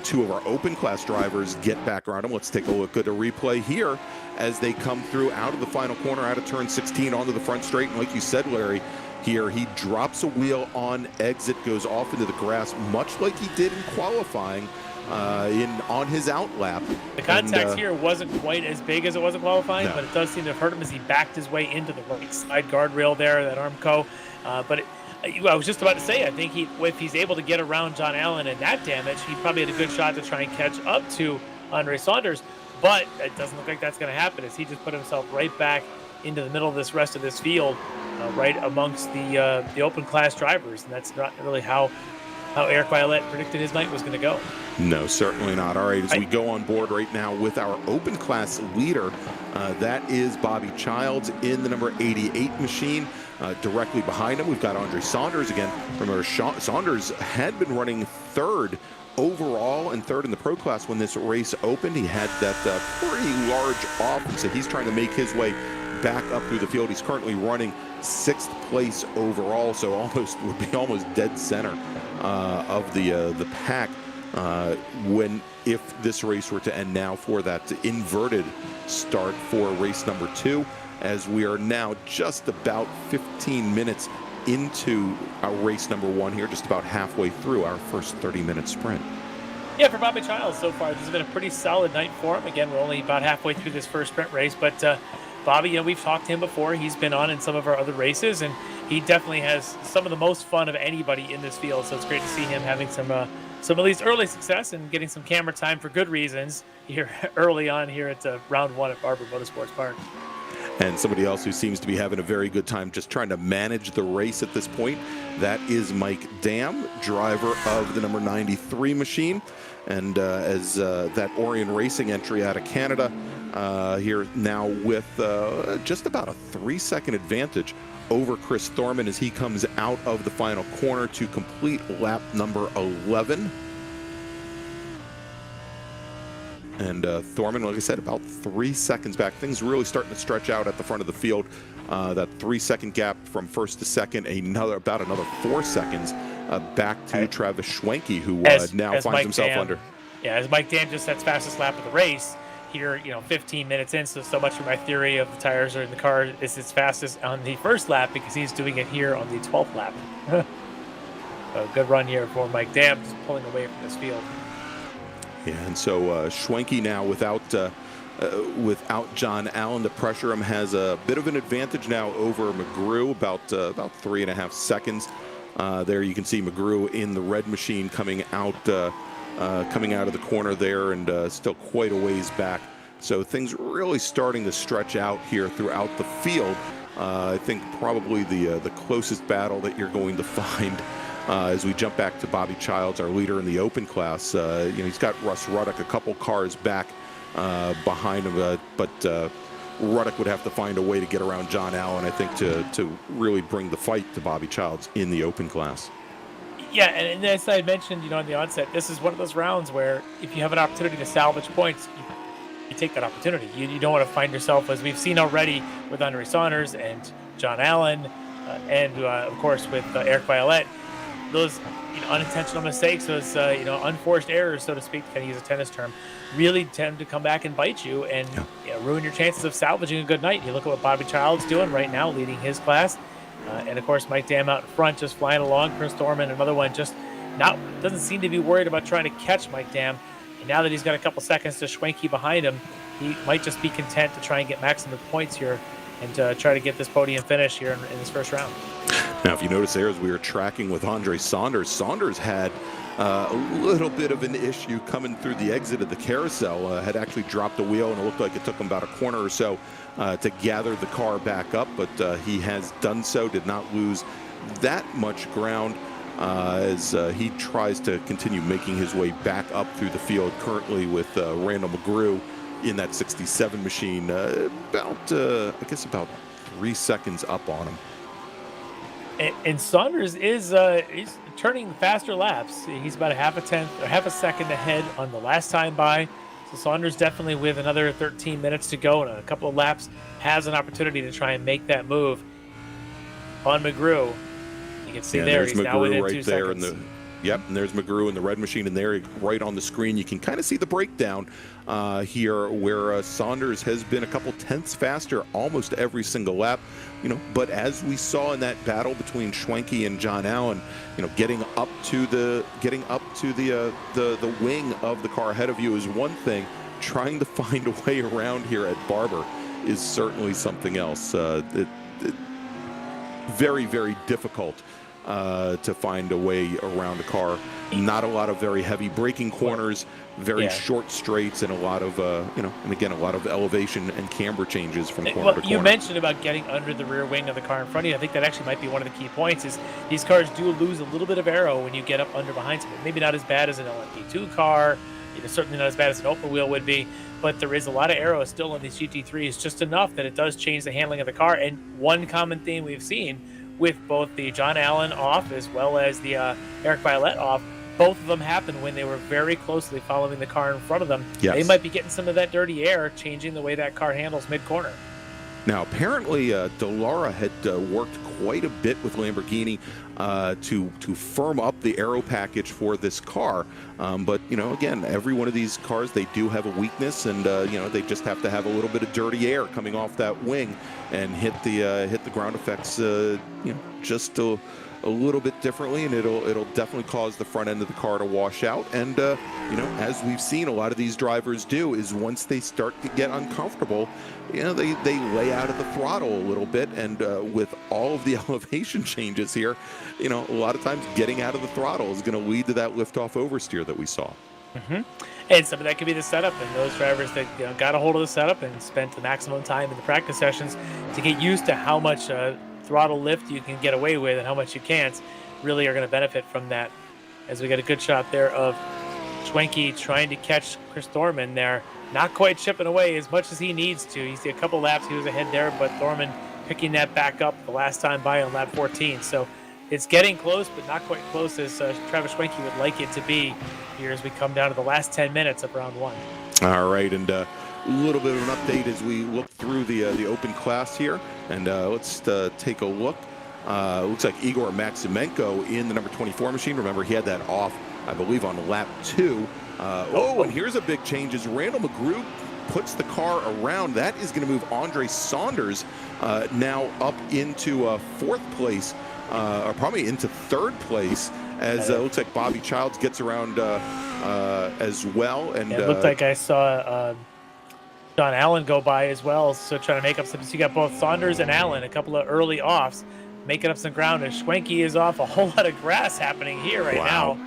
2 of our open class drivers, get back around him. Let's take a look at a replay here as they come through out of the final corner, out of turn 16 onto the front straight. And like you said, Larry, here he drops a wheel on exit, goes off into the grass, much like he did in qualifying on his out lap. The contact here wasn't quite as big as it was in qualifying, but it does seem to have hurt him as he backed his way into the right side guardrail there, that Armco. I was just about to say, I think if he's able to get around John Allen and that damage, he probably had a good shot to try and catch up to Andre Saunders. But it doesn't look like that's going to happen, as he just put himself right back into the middle of this rest of this field, right amongst the open class drivers. And that's not really how Eric Violette predicted his night was going to go. No, certainly not. All right, as we go on board right now with our open class leader, that is Bobby Childs in the number 88 machine. Directly behind him, we've got Andre Saunders again. Remember, Saunders had been running 3rd overall and 3rd in the pro class when this race opened. He had that pretty large off, so he's trying to make his way back up through the field. He's currently running 6th place overall, so would be almost dead center of the pack if this race were to end now for that inverted start for race number 2, as we are now just about 15 minutes into our race number 1 here, just about halfway through our first 30-minute sprint. Yeah, for Bobby Childs so far, this has been a pretty solid night for him. Again, we're only about halfway through this first sprint race, but Bobby, we've talked to him before. He's been on in some of our other races, and he definitely has some of the most fun of anybody in this field. So it's great to see him having some at least early success and getting some camera time for good reasons here early on here at round 1 at Barber Motorsports Park. And somebody else who seems to be having a very good time just trying to manage the race at this point, that is Mike Dam, driver of the number 93 machine. And as that Orion Racing entry out of Canada here now with just about a 3-second advantage over Chris Thorman as he comes out of the final corner to complete lap number 11. And Thorman, like I said, about 3 seconds back. Things really starting to stretch out at the front of the field. That 3-second gap from 1st to 2nd, about another 4 seconds back to Travis Schwenke, who now finds Mike himself Dam, under. Yeah, as Mike Dam just sets fastest lap of the race here, 15 minutes in. So much for my theory of the tires are in the car is his fastest on the first lap because he's doing it here on the 12th lap. A good run here for Mike Dam, just pulling away from this field. Yeah, and so Schwenke now without John Allen to pressure him has a bit of an advantage now over McGrew, about 3.5 seconds. There you can see McGrew in the red machine coming out of the corner there, and still quite a ways back. So things really starting to stretch out here throughout the field. I think probably the closest battle that you're going to find as we jump back to Bobby Childs, our leader in the open class. He's got Russ Ruddock a couple cars back behind him, but Ruddock would have to find a way to get around John Allen, I think, to really bring the fight to Bobby Childs in the open class. Yeah, and as I mentioned, in the onset, this is one of those rounds where if you have an opportunity to salvage points, you take that opportunity. You don't want to find yourself, as we've seen already with Andre Saunders and John Allen, and of course with Eric Violette, those unintentional mistakes, those unforced errors, so to speak, to use a tennis term, really tend to come back and bite you and ruin your chances of salvaging a good night. You look at what Bobby Childs doing right now, leading his class, and of course Mike Dam out in front, just flying along. Chris Thorman, another one, just doesn't seem to be worried about trying to catch Mike Dam. And now that he's got a couple seconds to Schwenke behind him, he might just be content to try and get maximum points here and try to get this podium finish here in this first round. Now, if you notice there, as we were tracking with Andre Saunders, Saunders had a little bit of an issue coming through the exit of the carousel, had actually dropped a wheel, and it looked like it took him about a corner or so to gather the car back up, but he has done so, did not lose that much ground as he tries to continue making his way back up through the field, currently with Randall McGrew in that 67 machine, about 3 seconds up on him. And Saunders is he's turning faster laps. He's about half a second ahead on the last time by. So Saunders definitely, with another 13 minutes to go and a couple of laps, has an opportunity to try and make that move on McGrew. You can see there, he's McGrew now within right 2 there seconds. And there's McGrew in the red machine, and there right on the screen you can kind of see the breakdown here where Saunders has been a couple tenths faster almost every single lap, but as we saw in that battle between Schwenke and John Allen, getting up to the wing of the car ahead of you is one thing. Trying to find a way around here at Barber is certainly something else. Very, very difficult to find a way around a car. Not a lot of very heavy braking corners, very short straights, and a lot of, and again, a lot of elevation and camber changes from corner to corner. You mentioned about getting under the rear wing of the car in front of you. I think that actually might be one of the key points is these cars do lose a little bit of aero when you get up under behind something. Maybe not as bad as an LMP2 car, certainly not as bad as an open wheel would be, but there is a lot of aero still on these GT3s, just enough that it does change the handling of the car. And one common theme we've seen with both the John Allen off as well as the Eric Violette off, both of them happened when they were very closely following the car in front of them. Yes. They might be getting some of that dirty air, changing the way that car handles mid-corner. Now, apparently, Delara had worked quite a bit with Lamborghini to firm up the aero package for this car. But, again, every one of these cars, they do have a weakness, and, they just have to have a little bit of dirty air coming off that wing and hit the ground effects, just a little bit differently, and it'll definitely cause the front end of the car to wash out. And as we've seen a lot of these drivers do, is once they start to get uncomfortable, they lay out of the throttle a little bit. And with all of the elevation changes here, a lot of times getting out of the throttle is going to lead to that liftoff oversteer that we saw. Mm-hmm. And some of that could be the setup, and those drivers that got a hold of the setup and spent the maximum time in the practice sessions to get used to how much throttle lift you can get away with and how much you can't, really are going to benefit from that. As we get a good shot there of Schwenke trying to catch Chris Thorman there, not quite chipping away as much as he needs to. You see a couple laps he was ahead there, but Thorman picking that back up the last time by on lap 14. So it's getting close, but not quite close as Travis Schwenke would like it to be here as we come down to the last 10 minutes of round one. All right, and a little bit of an update as we look through the open class here, and let's take a look. Looks like Igor Maximenko in the number 24 machine. Remember, he had that off, I believe, on lap 2. And here's a big change as Randall McGrew puts the car around. That is going to move Andre Saunders now up into fourth place, or probably into third place, as looks like Bobby Childs gets around as well. And it looked like I saw John Allen go by as well, so trying to make up some. So you got both Saunders and Allen, a couple of early offs, making up some ground. And Schwenke is off. A whole lot of grass happening here right now.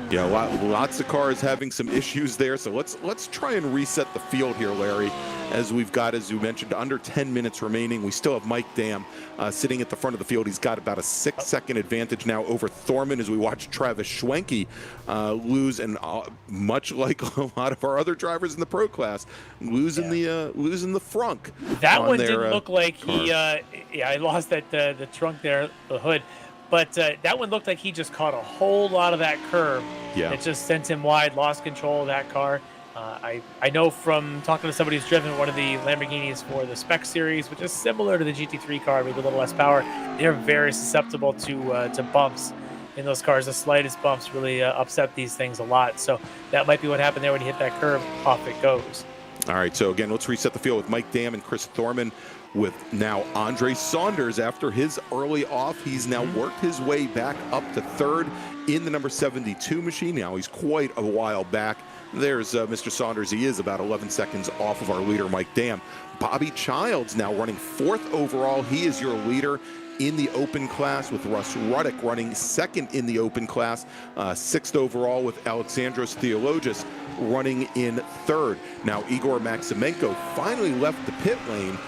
Yeah, lots of cars having some issues there. So let's try and reset the field here, Larry, as we've got, as you mentioned, under 10 minutes remaining. We still have Mike Dam sitting at the front of the field. He's got about a 6-second advantage now over Thorman as we watch Travis Schwenke lose, and much like a lot of our other drivers in the pro class, losing the frunk. That one didn't look like he. I lost that the trunk there, the hood. But that one looked like he just caught a whole lot of that curve. Yeah. It just sent him wide, lost control of that car. I know from talking to somebody who's driven one of the Lamborghinis for the Spec Series, which is similar to the GT3 car, maybe a little less power. They're very susceptible to bumps in those cars. The slightest bumps really upset these things a lot. So that might be what happened there when he hit that curve. Off it goes. All right, so again, let's reset the field with Mike Dam and Chris Thorman with now Andre Saunders. After his early off, he's now worked his way back up to third in the number 72 machine. Now he's quite a while back. There's Mr. Saunders. He is about 11 seconds off of our leader, Mike Dam. Bobby Childs now running 4th overall. He is your leader in the open class, with Russ Ruddick running 2nd in the open class, 6th overall, with Alexandros Theologis running in 3rd. Now Igor Maximenko finally left the pit lane.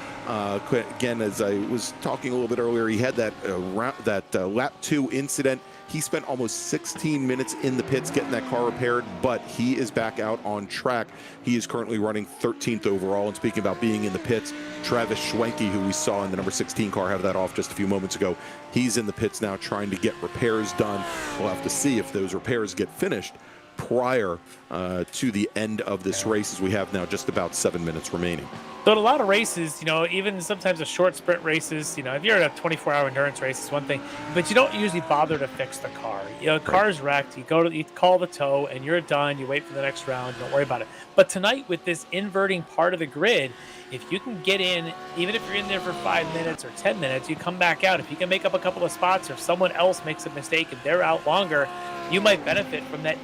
Again, as I was talking a little bit earlier, he had that lap 2 incident. He spent almost 16 minutes in the pits getting that car repaired, but he is back out on track. He is currently running 13th overall. And speaking about being in the pits, Travis Schwenke, who we saw in the number 16 car, have that off just a few moments ago, he's in the pits now trying to get repairs done. We'll have to see if those repairs get finished prior to the end of this race, as we have now just about 7 minutes remaining. So in a lot of races, even sometimes the short sprint races, if you're in a 24-hour endurance race, it's one thing, but you don't usually bother to fix the car. The car's wrecked, you call the tow, and you're done. You wait for the next round. Don't worry about it. But tonight, with this inverting part of the grid, if you can get in, even if you're in there for 5 minutes or 10 minutes, you come back out. If you can make up a couple of spots, or if someone else makes a mistake and they're out longer, you might benefit from that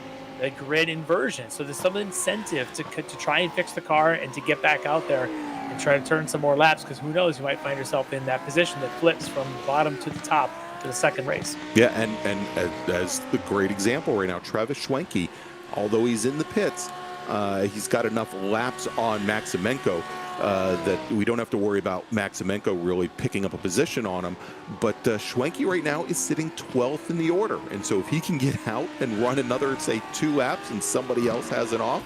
grid inversion. So there's some incentive to try and fix the car and to get back out there and try to turn some more laps, because who knows, you might find yourself in that position that flips from the bottom to the top to the second race. Yeah, and as the great example right now, Travis Schwenke, although he's in the pits, he's got enough laps on Maximenko that we don't have to worry about Maximenko really picking up a position on him. But Schwenke right now is sitting 12th in the order. And so if he can get out and run another, say, 2 laps and somebody else has an off,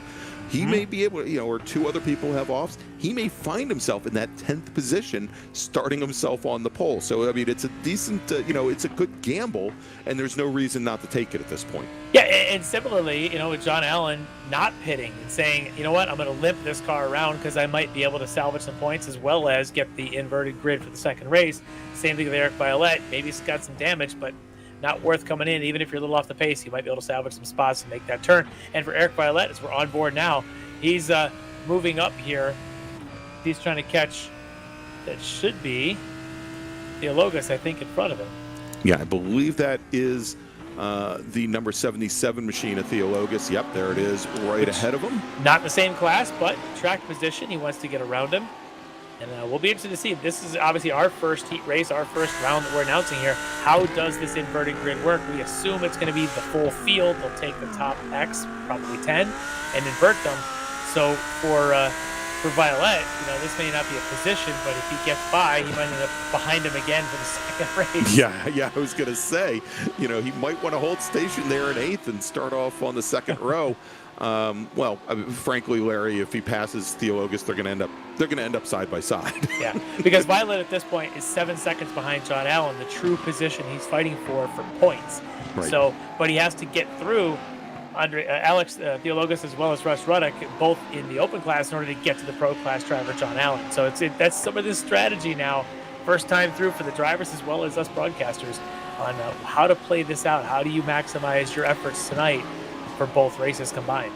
he may be able to, or 2 other people have offs, he may find himself in that 10th position, starting himself on the pole. So, I mean, it's a decent, it's a good gamble, and there's no reason not to take it at this point. Yeah, and similarly, with John Allen not pitting and saying, you know what, I'm going to limp this car around because I might be able to salvage some points as well as get the inverted grid for the second race. Same thing with Eric Violette. Maybe he's got some damage, but not worth coming in. Even if you're a little off the pace, you might be able to salvage some spots and make that turn. And for Eric Violette, as we're on board now, he's moving up here. He's trying to catch, that should be Theologis, I think, in front of him. Yeah, I believe that is the number 77 machine of Theologis. Yep, there it is, right ahead of him. Not in the same class, but track position. He wants to get around him. And we'll be interested to see. This is obviously our first heat race, our first round that we're announcing here. How does this inverted grid work? We assume it's going to be the full field. They'll take the top X, probably 10, and invert them. So for Violette, this may not be a position, but if he gets by, he might end up behind him again for the second race. Yeah, I was going to say, he might want to hold station there in 8th and start off on the second row. Frankly, Larry, if he passes Theologis, they're going to end up side by side. Yeah, because Violet at this point is 7 seconds behind John Allen, the true position he's fighting for points. Right. So, but he has to get through Alex Theologis as well as Russ Ruddick, both in the open class, in order to get to the pro class driver John Allen. So that's some of this strategy now, first time through for the drivers as well as us broadcasters, on how to play this out. How do you maximize your efforts tonight for both races combined?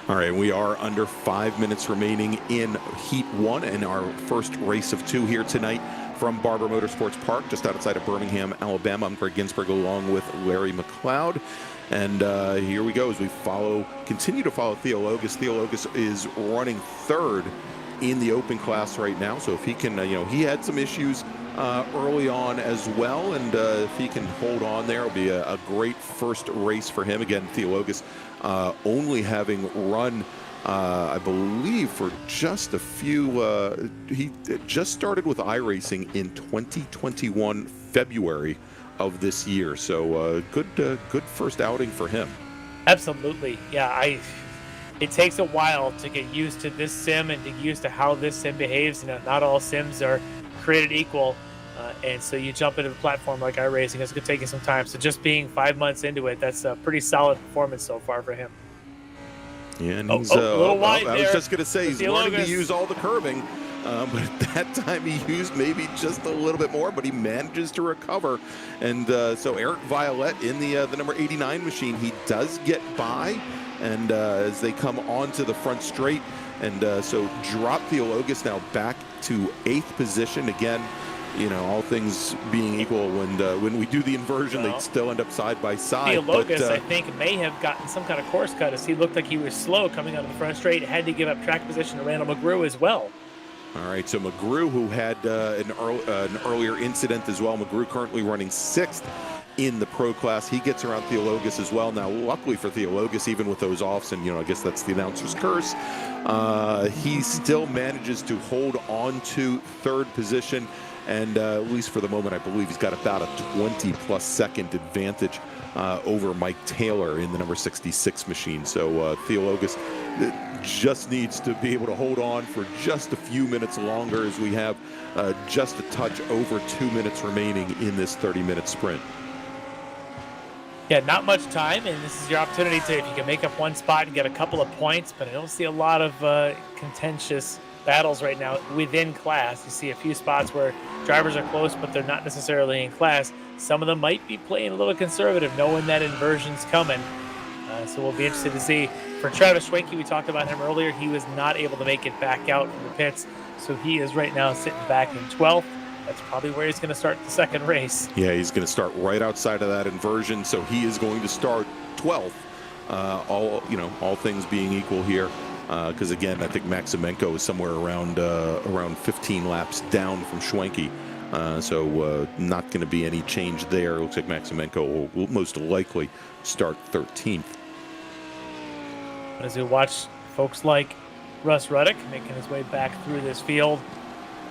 All right, we are under 5 minutes remaining in Heat 1 and our first race of 2 here tonight from Barber Motorsports Park, just outside of Birmingham, Alabama. I'm Greg Ginsburg along with Larry McLeod. And here we go as we continue to follow Theologis. Theologis is running 3rd in the open class right now. So if he can, he had some issues early on as well. And if he can hold on there, it'll be a great first race for him. Again, Theologis only having run, I believe, for just a few, he just started with iRacing in 2021, February of this year. So good first outing for him. Absolutely. Yeah, it takes a while to get used to this sim and to get used to how this sim behaves. Not all sims are created equal. And so you jump into the platform like iRacing, it's going to take you some time. So just being 5 months into it, that's a pretty solid performance so far for him. Yeah, and he's a little wide there. I was just going to say, he's learning to Theologis. use all the curbing. But at that time, he used maybe just a little bit more, but he manages to recover. And so Eric Violette in the number 89 machine, he does get by. And as they come onto the front straight, And so drop Theologus now back to 8th position. Again, you know, all things being equal, when we do the inversion, they still end up side by side. Theologus, I think, may have gotten some kind of course cut as he looked like he was slow coming out of the front straight, had to give up track position to Randall McGrew as well. All right, so McGrew, who had an earlier incident as well. McGrew currently running 6th in the pro class. He gets around Theologus as well. Now, luckily for Theologus, even with those offs, and, you know, I guess that's the announcer's curse, he still manages to hold on to 3rd position. And at least for the moment, I believe he's got about a 20-plus second advantage over Mike Taylor in the number 66 machine. So Theologus just needs to be able to hold on for just a few minutes longer, as we have just a touch over 2 minutes remaining in this 30-minute sprint. Yeah, not much time, and this is your opportunity to, if you can make up one spot and get a couple of points, but I don't see a lot of contentious battles right now within class. You see a few spots where drivers are close, but they're not necessarily in class. Some of them might be playing a little conservative, knowing that inversion's coming. So we'll be interested to see. For Travis Schwenke, we talked about him earlier. He was not able to make it back out from the pits, so he is right now sitting back in 12th. That's probably where he's going to start the second race. Yeah, he's going to start right outside of that inversion, so he is going to start 12th. All things being equal here. Because again, I think Maximenko is somewhere around 15 laps down from Schwenke. So not going to be any change there. Looks like Maximenko will most likely start 13th. As we watch folks like Russ Ruddick making his way back through this field,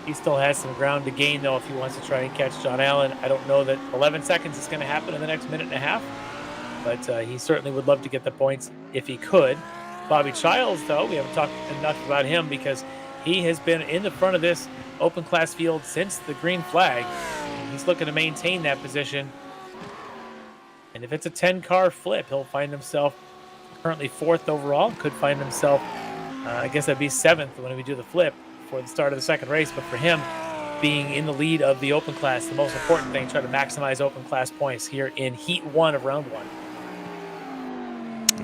he still has some ground to gain, though, if he wants to try and catch John Allen. I don't know that 11 seconds is going to happen in the next minute and a half, but he certainly would love to get the points if he could. Bobby Childs, though, we haven't talked enough about him because he has been in the front of this open class field since the green flag. He's looking to maintain that position. And if it's a 10-car flip, he'll find himself currently 4th overall. Could find himself, I guess that'd be 7th when we do the flip for the start of the second race. But for him, being in the lead of the open class, the most important thing, try to maximize open class points here in Heat 1 of round 1.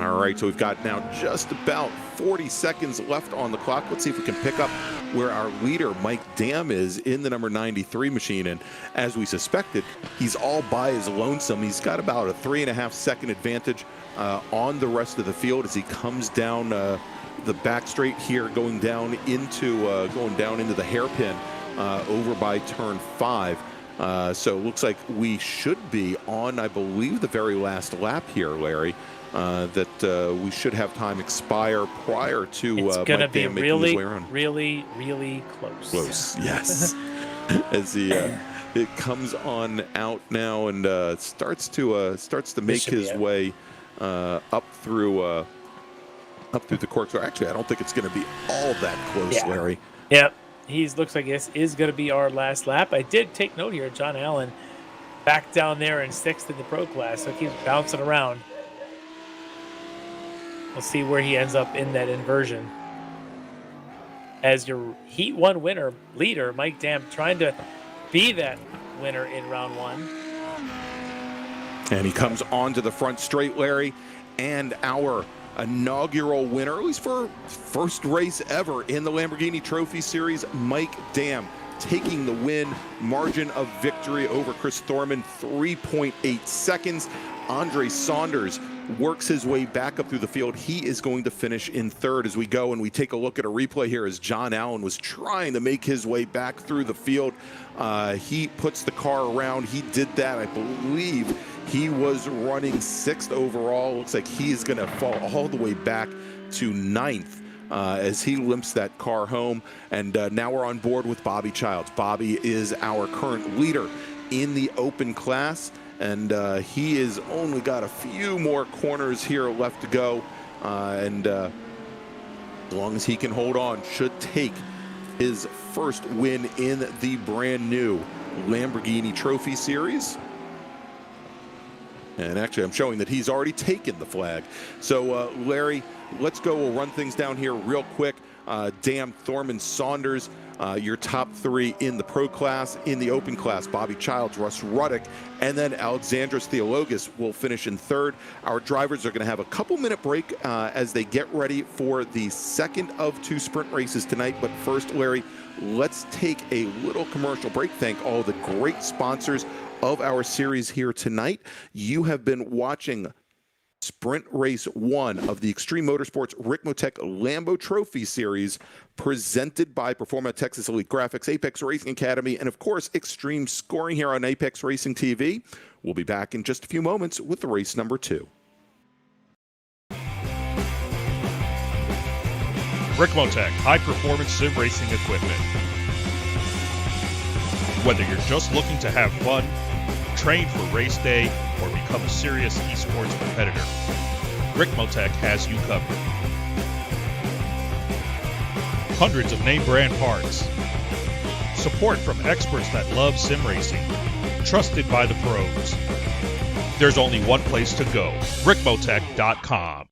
All right, so we've got now just about 40 seconds left on the clock. Let's see if we can pick up where our leader, Mike Dam, is in the number 93 machine. And as we suspected, he's all by his lonesome. He's got about a 3.5 second advantage on the rest of the field as he comes down the back straight here, going down into the hairpin over by turn 5. So it looks like we should be on, I believe, the very last lap here, Larry. That we should have time expire prior to it's going to be really, really close. Close, yes. As he it comes on out now and starts to make his way up through the corkscrew. Actually, I don't think it's going to be all that close, Larry. Yep. Looks like this is going to be our last lap. I did take note here. John Allen back down there in 6th in the pro class, so he keeps bouncing around. We'll see where he ends up in that inversion. As your Heat 1 winner, leader, Mike Dam, trying to be that winner in round 1. And he comes onto the front straight, Larry, and our inaugural winner, at least for first race ever in the Lamborghini Trophy Series, Mike Dam, taking the win, margin of victory over Chris Thorman, 3.8 seconds. Andre Saunders works his way back up through the field. He is going to finish in 3rd as we go, and we take a look at a replay here as John Allen was trying to make his way back through the field. He puts the car around. He did that, I believe. He was running 6th overall. Looks like he's going to fall all the way back to 9th. As he limps that car home. And now we're on board with Bobby Childs. Bobby is our current leader in the open class, and he has only got a few more corners here left to go. And as long as he can hold on, should take his first win in the brand new Lamborghini Trophy Series. And actually, I'm showing that he's already taken the flag. So, Larry, let's go. We'll run things down here real quick. Dam, Thorman, Saunders. Your top three in the pro class. In the open class, Bobby Childs, Russ Ruddick, and then Alexandros Theologis will finish in third. Our drivers are going to have a couple-minute break as they get ready for the second of 2 sprint races tonight. But first, Larry, let's take a little commercial break. Thank all the great sponsors of our series here tonight. You have been watching Sprint Race 1 of the Extreme Motorsports Ricmotech Lambo Trophy Series, presented by Performa Texas Elite Graphics, Apex Racing Academy, and of course, Extreme Scoring here on Apex Racing TV. We'll be back in just a few moments with race number 2. Ricmotech high-performance sim racing equipment. Whether you're just looking to have fun, train for race day, or become a serious esports competitor, Ricmotech has you covered. Hundreds of name brand parts. Support from experts that love sim racing. Trusted by the pros. There's only one place to go, Ricmotech.com.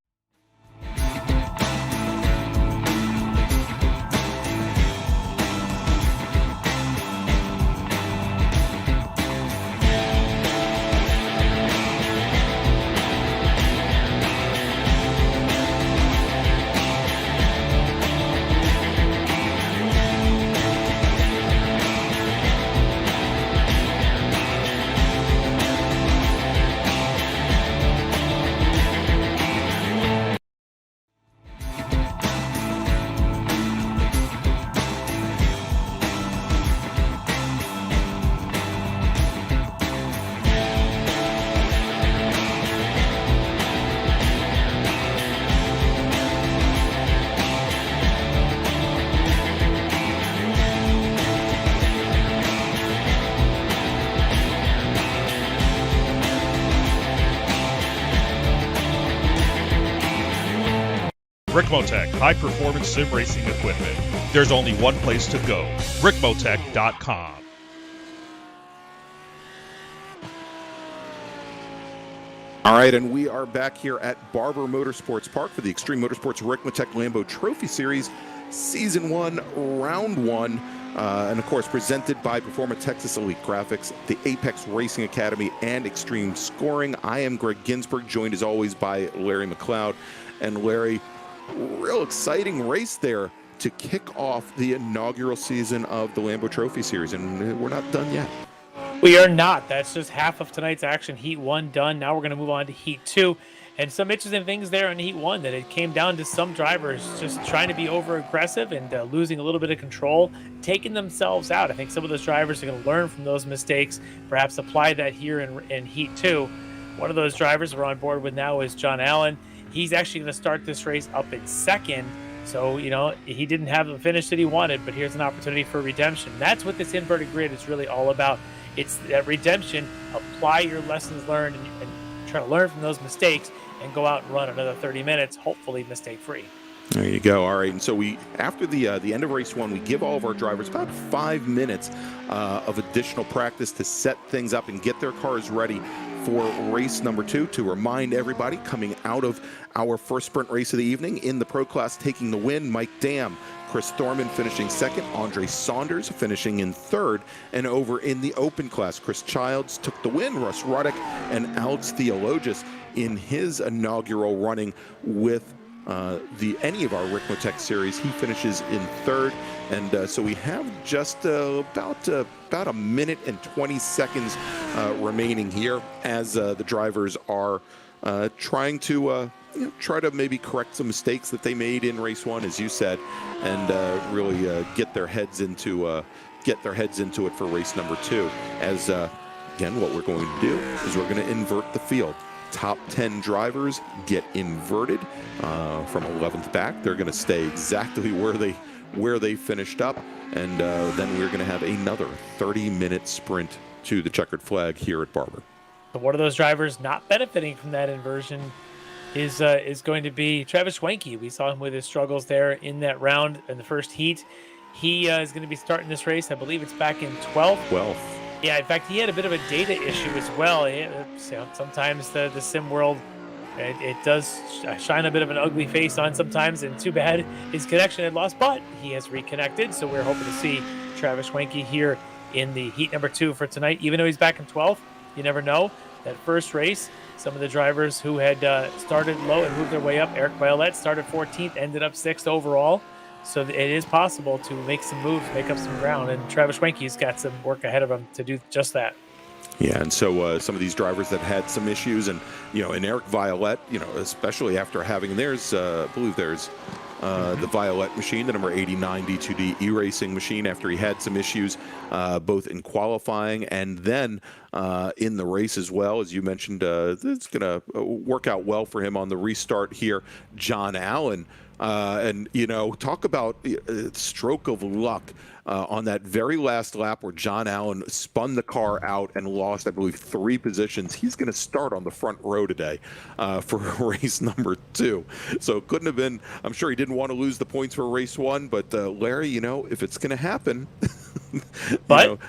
Ricmotech high-performance sim racing equipment. There's only one place to go, Ricmotech.com. All right, and we are back here at Barber Motorsports Park for the Extreme Motorsports Ricmotech Lambo Trophy Series, Season 1, Round 1, and of course presented by Performa Texas Elite Graphics, the Apex Racing Academy, and Extreme Scoring. I am Greg Ginsburg, joined as always by Larry McLeod. And Larry, real exciting race there to kick off the inaugural season of the Lambo Trophy Series, and we're not done yet. We are not. That's just half of tonight's action. Heat 1 done. Now we're going to move on to Heat 2. And some interesting things there in Heat 1 that it came down to some drivers just trying to be over-aggressive and losing a little bit of control, taking themselves out. I think some of those drivers are going to learn from those mistakes, perhaps apply that here in Heat 2. One of those drivers we're on board with now is John Allen. He's actually going to start this race up in second. So, he didn't have the finish that he wanted, but here's an opportunity for redemption. That's what this inverted grid is really all about. It's that redemption. Apply your lessons learned and try to learn from those mistakes and go out and run another 30 minutes, hopefully mistake-free. There you go. All right, and so after the end of race 1, we give all of our drivers about 5 minutes of additional practice to set things up and get their cars ready for race number 2. To remind everybody, coming out of our first sprint race of the evening, in the pro class taking the win, Mike Dam, Chris Thorman finishing second, Andre Saunders finishing in third, and over in the open class, Chris Childs took the win, Russ Ruddick and Alex Theologis in his inaugural running with any of our Ricmotech series. He finishes in third, and so we have just about a minute and 20 seconds remaining here as the drivers are trying to try to maybe correct some mistakes that they made in race 1, as you said, and really get their heads into it for race number 2. As again, what we're going to do is we're going to invert the field. Top 10 drivers get inverted from 11th back. They're going to stay exactly where they finished up, and then we're going to have another 30-minute sprint to the checkered flag here at Barber. But one of those drivers not benefiting from that inversion is going to be Travis Schwenke. We saw him with his struggles there in that round in the first heat. He is going to be starting this race. I believe it's back in 12th. Yeah, in fact, he had a bit of a data issue as well. Sometimes the sim world It does shine a bit of an ugly face on sometimes, and too bad his connection had lost, but he has reconnected. So we're hoping to see Travis Schwenke here in the heat number 2 for tonight. Even though he's back in 12th, you never know. That first race, some of the drivers who had started low and moved their way up, Eric Violette started 14th, ended up 6th overall. So it is possible to make some moves, make up some ground, and Travis Schwenke's got some work ahead of him to do just that. Yeah, and so some of these drivers that had some issues, and and Eric Violette, especially after having theirs, I believe there's the Violette machine, the number 89 D2D iRacing machine, after he had some issues both in qualifying and then in the race as well. As you mentioned, it's going to work out well for him on the restart here. John Allen, and talk about stroke of luck. On that very last lap where John Allen spun the car out and lost, I believe, 3 positions. He's going to start on the front row today for race number 2. So it couldn't have been, I'm sure he didn't want to lose the points for race 1, but Larry, if it's going to happen. But,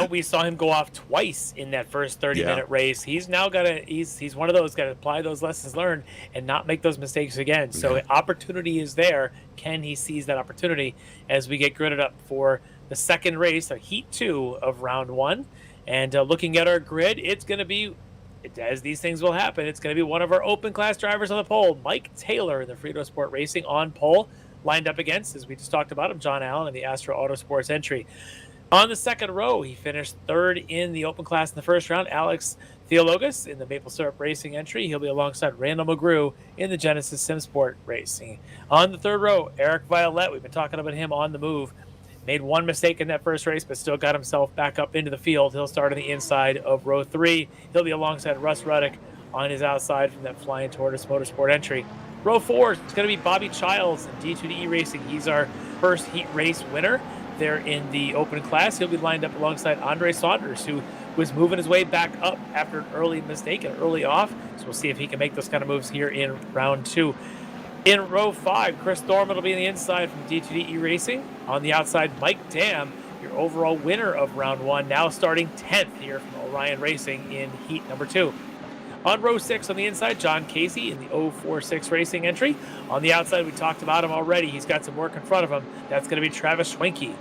we saw him go off twice in that first 30-minute race. He's now got to, he's one of those, got to apply those lessons learned and not make those mistakes again. So opportunity is there. Can he seize that opportunity as we get gridded up for the second race, heat 2 of round 1? And looking at our grid, it's going to be, as these things will happen, it's going to be one of our open class drivers on the pole, Mike Taylor in the Frito Sport Racing on pole, lined up against, as we just talked about him, John Allen in the Astro Autosports entry. On the second row, he finished 3rd in the open class in the first round, Alex Theologus in the Maple Syrup Racing entry. He'll be alongside Randall McGrew in the Genesis SimSport Racing. On the third row, Eric Violette, we've been talking about him on the move. Made one mistake in that first race, but still got himself back up into the field. He'll start on the inside of row 3. He'll be alongside Russ Ruddick on his outside from that Flying Tortoise Motorsport entry. Row 4 is going to be Bobby Childs in D2D Racing. He's our first heat race winner there in the open class. He'll be lined up alongside Andre Saunders, who was moving his way back up after an early mistake and early off. So we'll see if he can make those kind of moves here in round 2. In row 5, Chris Thorman will be on the inside from D2D Racing. On the outside, Mike Dam, your overall winner of round 1, now starting 10th here from Orion Racing in heat number 2. On row 6 on the inside, John Casey in the 046 Racing entry. On the outside, we talked about him already. He's got some work in front of him. That's going to be Travis Schwenke.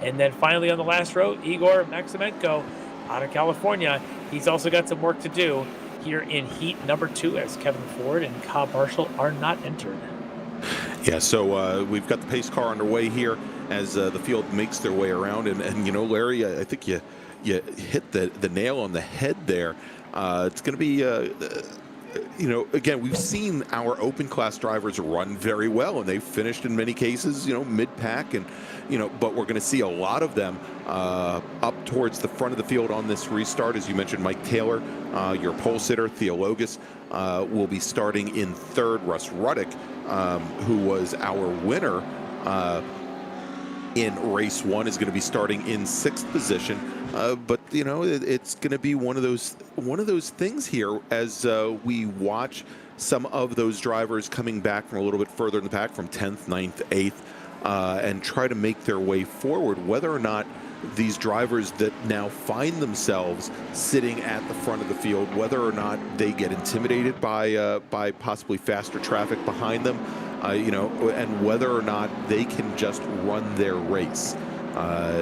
And then finally on the last row, Igor Maximenko out of California. He's also got some work to do here in heat number 2, as Kevin Ford and Cobb Marshall are not entered. Yeah, so we've got the pace car underway here as the field makes their way around. And Larry, I think you hit the nail on the head there. It's going to be, again, we've seen our open class drivers run very well, and they've finished in many cases, mid-pack, and but we're going to see a lot of them up towards the front of the field on this restart. As you mentioned, Mike Taylor, your pole sitter, Theologus, will be starting in 3rd. Russ Ruddick, who was our winner in race 1, is going to be starting in 6th position. But it's going to be one of those things here as we watch some of those drivers coming back from a little bit further in the pack, from 10th, 9th, 8th, and try to make their way forward. Whether or not these drivers that now find themselves sitting at the front of the field, whether or not they get intimidated by possibly faster traffic behind them, and whether or not they can just run their race.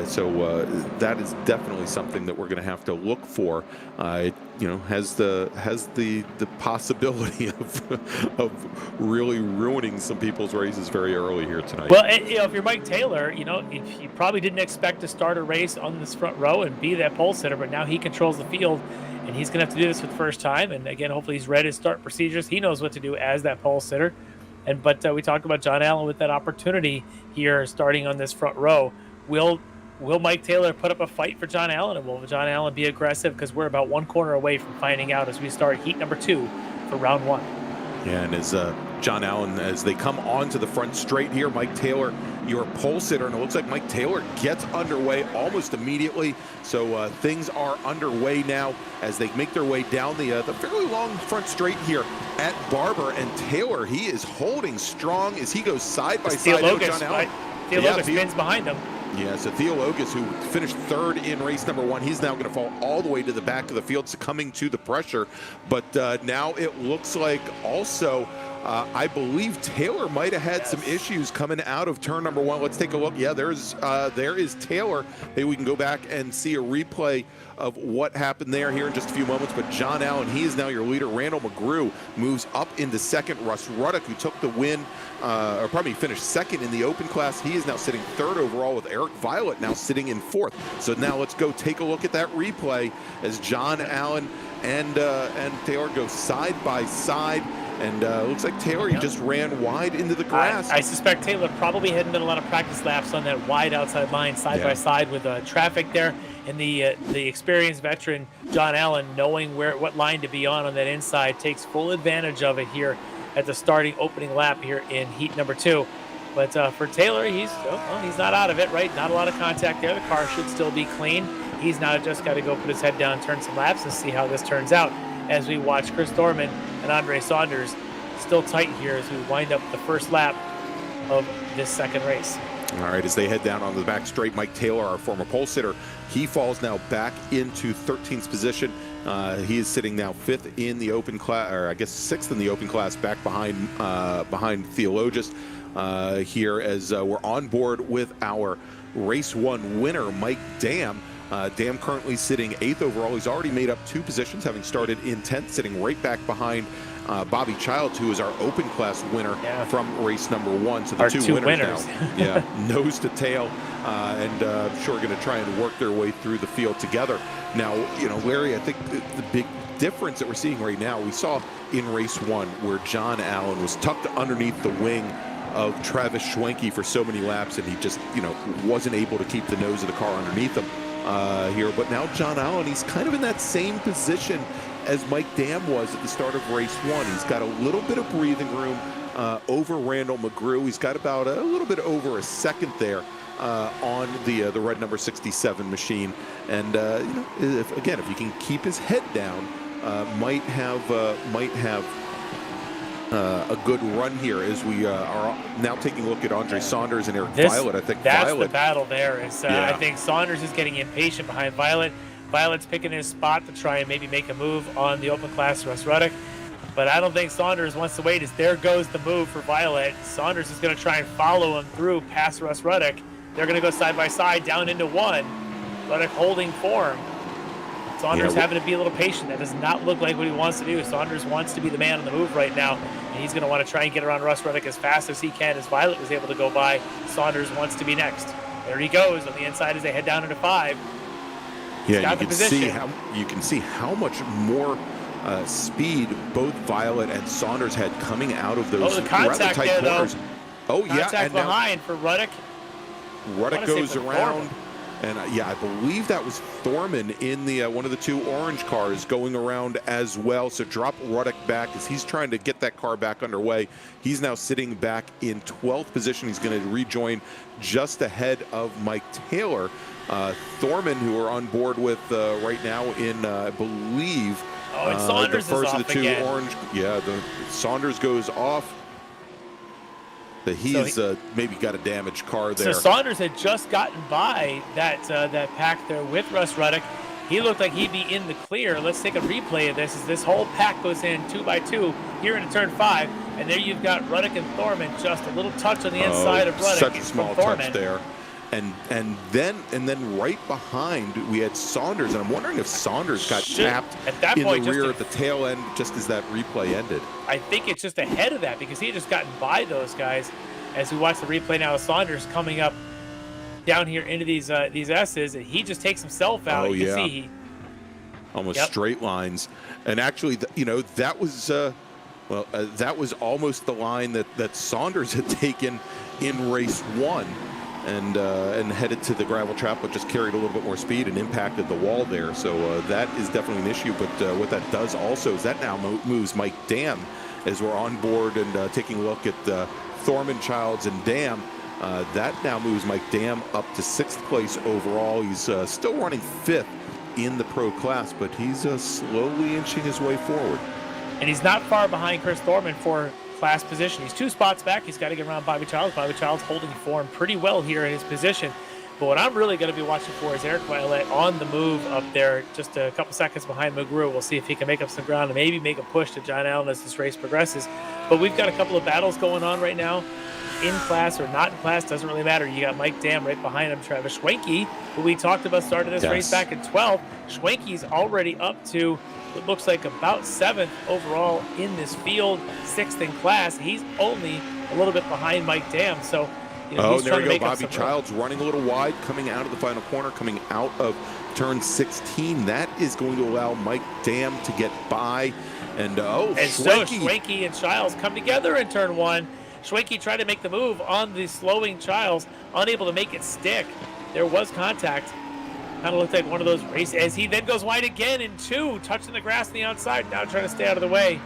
So that is definitely something that we're going to have to look for. It has the possibility of really ruining some people's races very early here tonight. Well, if you're Mike Taylor, if you probably didn't expect to start a race on this front row and be that pole sitter, but now he controls the field, and he's going to have to do this for the first time. And again, hopefully he's read his start procedures. He knows what to do as that pole sitter. But we talked about John Allen with that opportunity here, starting on this front row. Will Mike Taylor put up a fight for John Allen, and will John Allen be aggressive? Because we're about one corner away from finding out as we start heat number 2 for round 1. Yeah, and as John Allen, as they come onto the front straight here, Mike Taylor, your pole sitter, and it looks like Mike Taylor gets underway almost immediately. So things are underway now as they make their way down the fairly long front straight here at Barber. And Taylor, he is holding strong as he goes side by side with John Allen. Theologus spins behind him. Yeah, so Theologus, who finished third in race number 1, he's now going to fall all the way to the back of the field, succumbing to the pressure. But now it looks like also, I believe Taylor might have had some issues coming out of turn number 1. Let's take a look. Yeah, there is Taylor. Maybe we can go back and see a replay of what happened there here in just a few moments. But John Allen, he is now your leader. Randall McGrew moves up into second. Russ Ruddock, who took the win, or probably finished second in the open class, he is now sitting third overall, with Eric Violet now sitting in fourth. So now let's go take a look at that replay as John Allen and Taylor go side by side. And looks like Taylor, he just ran wide into the grass. I suspect Taylor probably hadn't done a lot of practice laps on that wide outside line, side by side with traffic there. And the experienced veteran John Allen, knowing what line to be on that inside, takes full advantage of it here at the opening lap here in heat number 2. But for Taylor, he's not out of it, right? Not a lot of contact there. The car should still be clean. He's now just got to go put his head down, turn some laps, and see how this turns out, as we watch Chris Thorman and Andre Saunders still tight here as we wind up the first lap of this second race. All right, as they head down on the back straight, Mike Taylor, our former pole sitter, he falls now back into 13th position. He is sitting now 5th in the open class, or I guess 6th in the open class, back behind Theologus here, as we're on board with our race 1 winner, Mike Dam. Dam currently sitting 8th overall. He's already made up 2 positions, having started in 10th, sitting right back behind Bobby Childs, who is our open class winner from race number 1. So the two winners now, nose to tail, and I'm sure going to try and work their way through the field together. Now, Larry, I think the big difference that we're seeing right now, we saw in race 1 where John Allen was tucked underneath the wing of Travis Schwenke for so many laps, and he just, wasn't able to keep the nose of the car underneath him. Here, but now John Allen, he's kind of in that same position as Mike Dam was at the start of race 1. He's got a little bit of breathing room over Randall McGrew. He's got about a little bit over a second there on the red number 67 machine. And if you can keep his head down, might have a good run here, as we are now taking a look at Andre Saunders and Eric Violet. I think that's the battle there. I think Saunders is getting impatient behind Violet. Violet's picking his spot to try and maybe make a move on the open class Russ Ruddock. But I don't think Saunders wants to wait, as there goes the move for Violet. Saunders is going to try and follow him through past Russ Ruddock. They're going to go side by side down into 1. Ruddock holding form. Saunders having to be a little patient. That does not look like what he wants to do. Saunders wants to be the man on the move right now, and he's going to want to try and get around Russ Ruddock as fast as he can, as Violet was able to go by. Saunders wants to be next. There he goes on the inside as they head down into 5. Yeah, you can see how much more speed both Violet and Saunders had coming out of those rather tight corners. Contact behind for Ruddock. Ruddock goes around. And I believe that was Thorman in the one of the 2 orange cars going around as well. So drop Ruddock back as he's trying to get that car back underway. He's now sitting back in 12th position. He's going to rejoin just ahead of Mike Taylor. Thorman, who we're on board with right now in, I believe, the first of the 2 again. Orange. Yeah, the Saunders goes off. He's maybe got a damaged car there. So Saunders had just gotten by that pack there with Russ Ruddock. He looked like he'd be in the clear. Let's take a replay of this as this whole pack goes in 2 by 2 here into turn 5. And there you've got Ruddock and Thorman, just a little touch on the inside of Ruddock. Such a small touch there. And then right behind we had Saunders, and I'm wondering if Saunders got tapped in the rear at the tail end just as that replay ended. I think it's just ahead of that, because he had just gotten by those guys. As we watch the replay now, Saunders coming up down here into these S's, and he just takes himself out. You can see he almost straight lines, and actually, that was that was almost the line that Saunders had taken in race 1. And headed to the gravel trap, but just carried a little bit more speed and impacted the wall there. So that is definitely an issue. But what that does also is that now moves Mike Dam, as we're on board and taking a look at Thorman, Childs, and Dam. That now moves Mike Dam up to 6th place overall. He's still running 5th in the pro class, but he's slowly inching his way forward. And he's not far behind Chris Thorman for class position. He's 2 spots back. He's got to get around Bobby Childs. Bobby Childs holding form pretty well here in his position. But what I'm really going to be watching for is Eric Violet on the move up there, just a couple seconds behind McGrew. We'll see if he can make up some ground and maybe make a push to John Allen as this race progresses. But we've got a couple of battles going on right now. In class or not in class, doesn't really matter. You got Mike Dam right behind him, Travis Schwenke, who we talked about started this race back in 12. Schwenke's already up to what looks like about 7th overall in this field, 6th in class. He's only a little bit behind Mike Dam, so he's there we go. trying to make up Bobby some Childs running a little wide, coming out of the final corner, coming out of turn 16. That is going to allow Mike Dam to get by. And so Schwenke and Childs come together in turn 1. Schwenke tried to make the move on the slowing Childs, unable to make it stick. There was contact. Kind of looked like one of those races as he then goes wide again in 2, touching the grass on the outside, now trying to stay out of the way.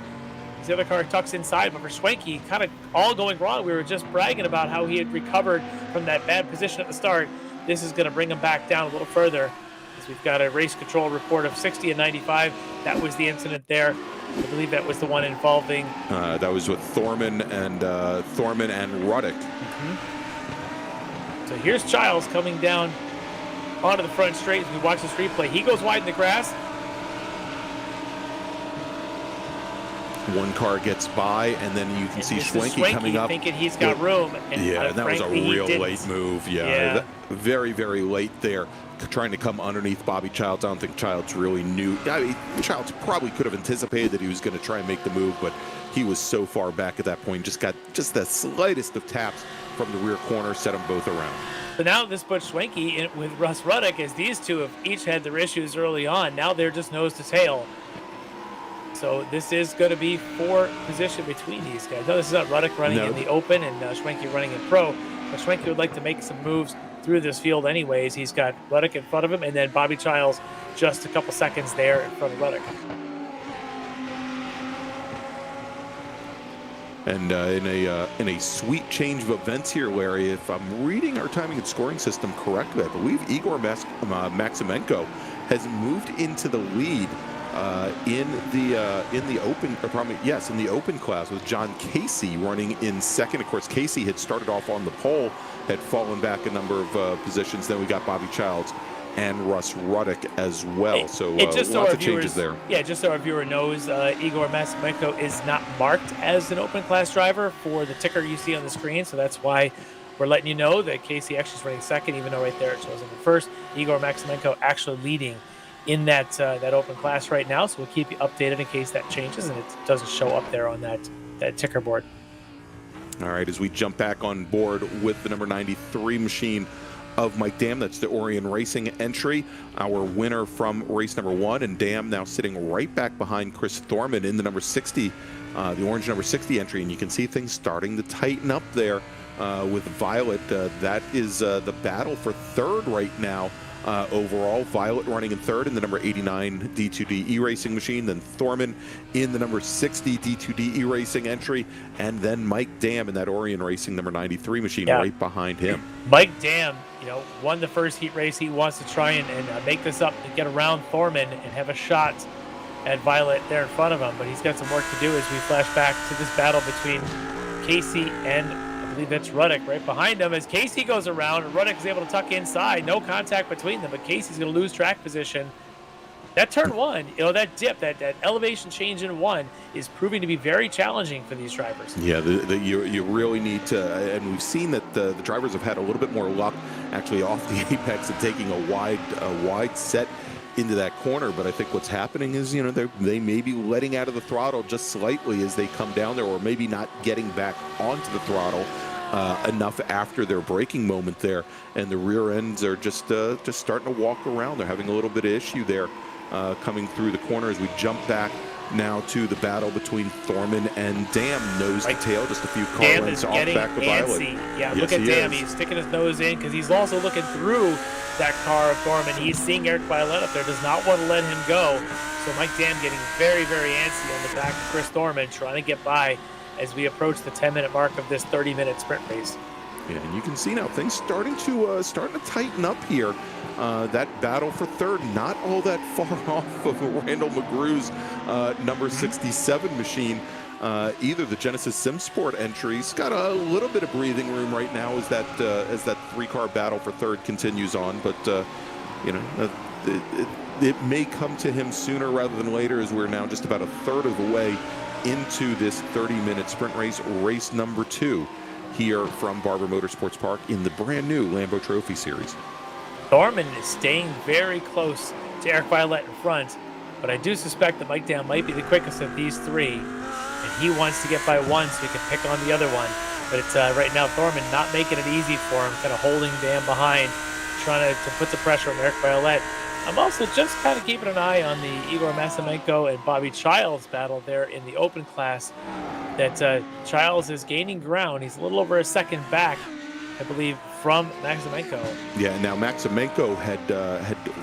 The other car tucks inside, but for Schwenke, kind of all going wrong. We were just bragging about how he had recovered from that bad position at the start. This is going to bring him back down a little further. As we've got a race control report of 60 and 95. That was the incident there. I believe that was the one involving. That was with Thorman and Ruddick. So here's Childs coming down onto the front straight as we watch this replay. He goes wide in the grass. One car gets by, and then you can see Schwenke coming up. Thinking he's got room. And that was a real late move. Very, very late there. Trying to come underneath Bobby Childs. I don't think Childs really knew. Childs probably could have anticipated that he was going to try and make the move, but he was so far back at that point. Just got the slightest of taps from the rear corner, set them both around. So now this puts Schwenke in with Russ Ruddick, as these two have each had their issues early on. Now they're just nose to tail. So this is going to be for position between these guys. No, this is not Ruddick running in the open and Schwenke running in pro. But Schwenke would like to make some moves through this field anyways. He's got Ruddick in front of him, and then Bobby Childs just a couple seconds there in front of Ruddick. And in a sweet change of events here, Larry, if I'm reading our timing and scoring system correctly, I believe Igor Maximenko has moved into the lead in the open class, with John Casey running in second. Of course, Casey had started off on the pole, had fallen back a number of positions. Then we got Bobby Childs and Russ Ruddick as well. So lots of changes there. Yeah, just so our viewer knows, Igor Maximenko is not marked as an open class driver for the ticker you see on the screen. So that's why we're letting you know that Casey actually is running second, even though right there it shows him in first. Igor Maximenko actually leading in that open class right now. So we'll keep you updated in case that changes and it doesn't show up there on that ticker board. All right, as we jump back on board with the number 93 machine of Mike Dam, that's the Orion Racing entry, our winner from race number 1, and Dam now sitting right back behind Chris Thorman in the number 60, the orange number 60 entry, and you can see things starting to tighten up there with Violet. That is the battle for third right now. Overall, Violet running in third in the number 89 D2D E-Racing machine, then Thorman in the number 60 D2D E-Racing entry, and then Mike Dam in that Orion Racing number 93 machine right behind him. Mike Dam, won the first heat race. He wants to try and make this up and get around Thorman and have a shot at Violet there in front of him, but he's got some work to do as we flash back to this battle between Casey and I believe that's Ruddick right behind him as Casey goes around and Ruddick is able to tuck inside. No contact between them, but Casey's going to lose track position. That turn 1, that dip, that elevation change in 1 is proving to be very challenging for these drivers. Yeah, you really need to, and we've seen that the drivers have had a little bit more luck actually off the apex and taking a wide set into that corner, but I think what's happening is they may be letting out of the throttle just slightly as they come down there, or maybe not getting back onto the throttle enough after their braking moment there, and the rear ends are just starting to walk around. They're having a little bit of issue there coming through the corner as we jump back now to the battle between Thorman and Dam, nose to tail, just a few car lengths off back of Violet. Yeah, look at Dam. He's sticking his nose in because he's also looking through that car of Thorman. He's seeing Eric Violet up there, does not want to let him go. So Mike Dam getting very, very antsy on the back of Chris Thorman, trying to get by as we approach the 10-minute mark of this 30-minute sprint race. Yeah, and you can see now things starting to tighten up here. That battle for third, not all that far off of Randall McGrew's number 67 machine. either the Genesis SimSport entries. Got a little bit of breathing room right now as that 3-car battle for third continues on, but it may come to him sooner rather than later, as we're now just about a third of the way into this 30-minute sprint race number 2 here from Barber Motorsports Park in the brand new Lambo Trophy Series. Thorman is staying very close to Eric Violette in front, but I do suspect that Mike Dam might be the quickest of these 3, and he wants to get by one so he can pick on the other one. But it's right now Thorman not making it easy for him, kind of holding Dam behind, trying to put the pressure on Eric Violette. I'm also just kind of keeping an eye on the Igor Masemenko and Bobby Childs battle there in the open class. That Childs is gaining ground. He's a little over a second back, I believe, from Maximenko. Yeah, now Maximenko had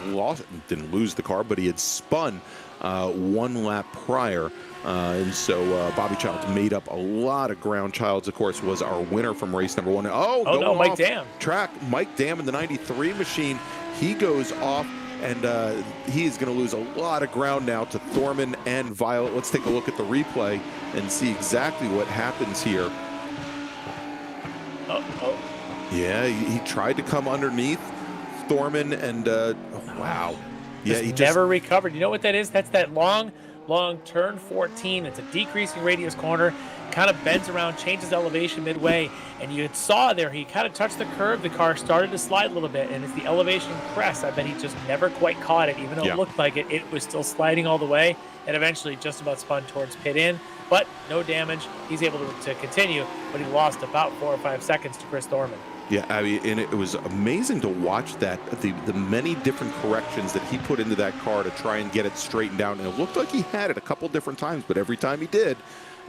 lost, didn't lose the car, but he had spun 1 lap prior. And so Bobby Childs made up a lot of ground. Childs, of course, was our winner from race number 1. Oh no, Mike Dam. Track. Mike Dam in the 93 machine. He goes off, and he is going to lose a lot of ground now to Thorman and Violet. Let's take a look at the replay and see exactly what happens here. Yeah, he tried to come underneath Thorman, and wow. Yeah, he never recovered. You know what that is? That's that long turn 14. It's a decreasing radius corner, kind of bends around, changes elevation midway, and you saw there he kind of touched the curb. The car started to slide a little bit, and as the elevation pressed, I bet he just never quite caught it. Even though it looked like it was still sliding all the way, and eventually just about spun towards pit in, but no damage. He's able to continue, but he lost about 4 or 5 seconds to Chris Thorman. Yeah, I mean, and it was amazing to watch that, the many different corrections that he put into that car to try and get it straightened out. And it looked like he had it a couple different times, but every time he did,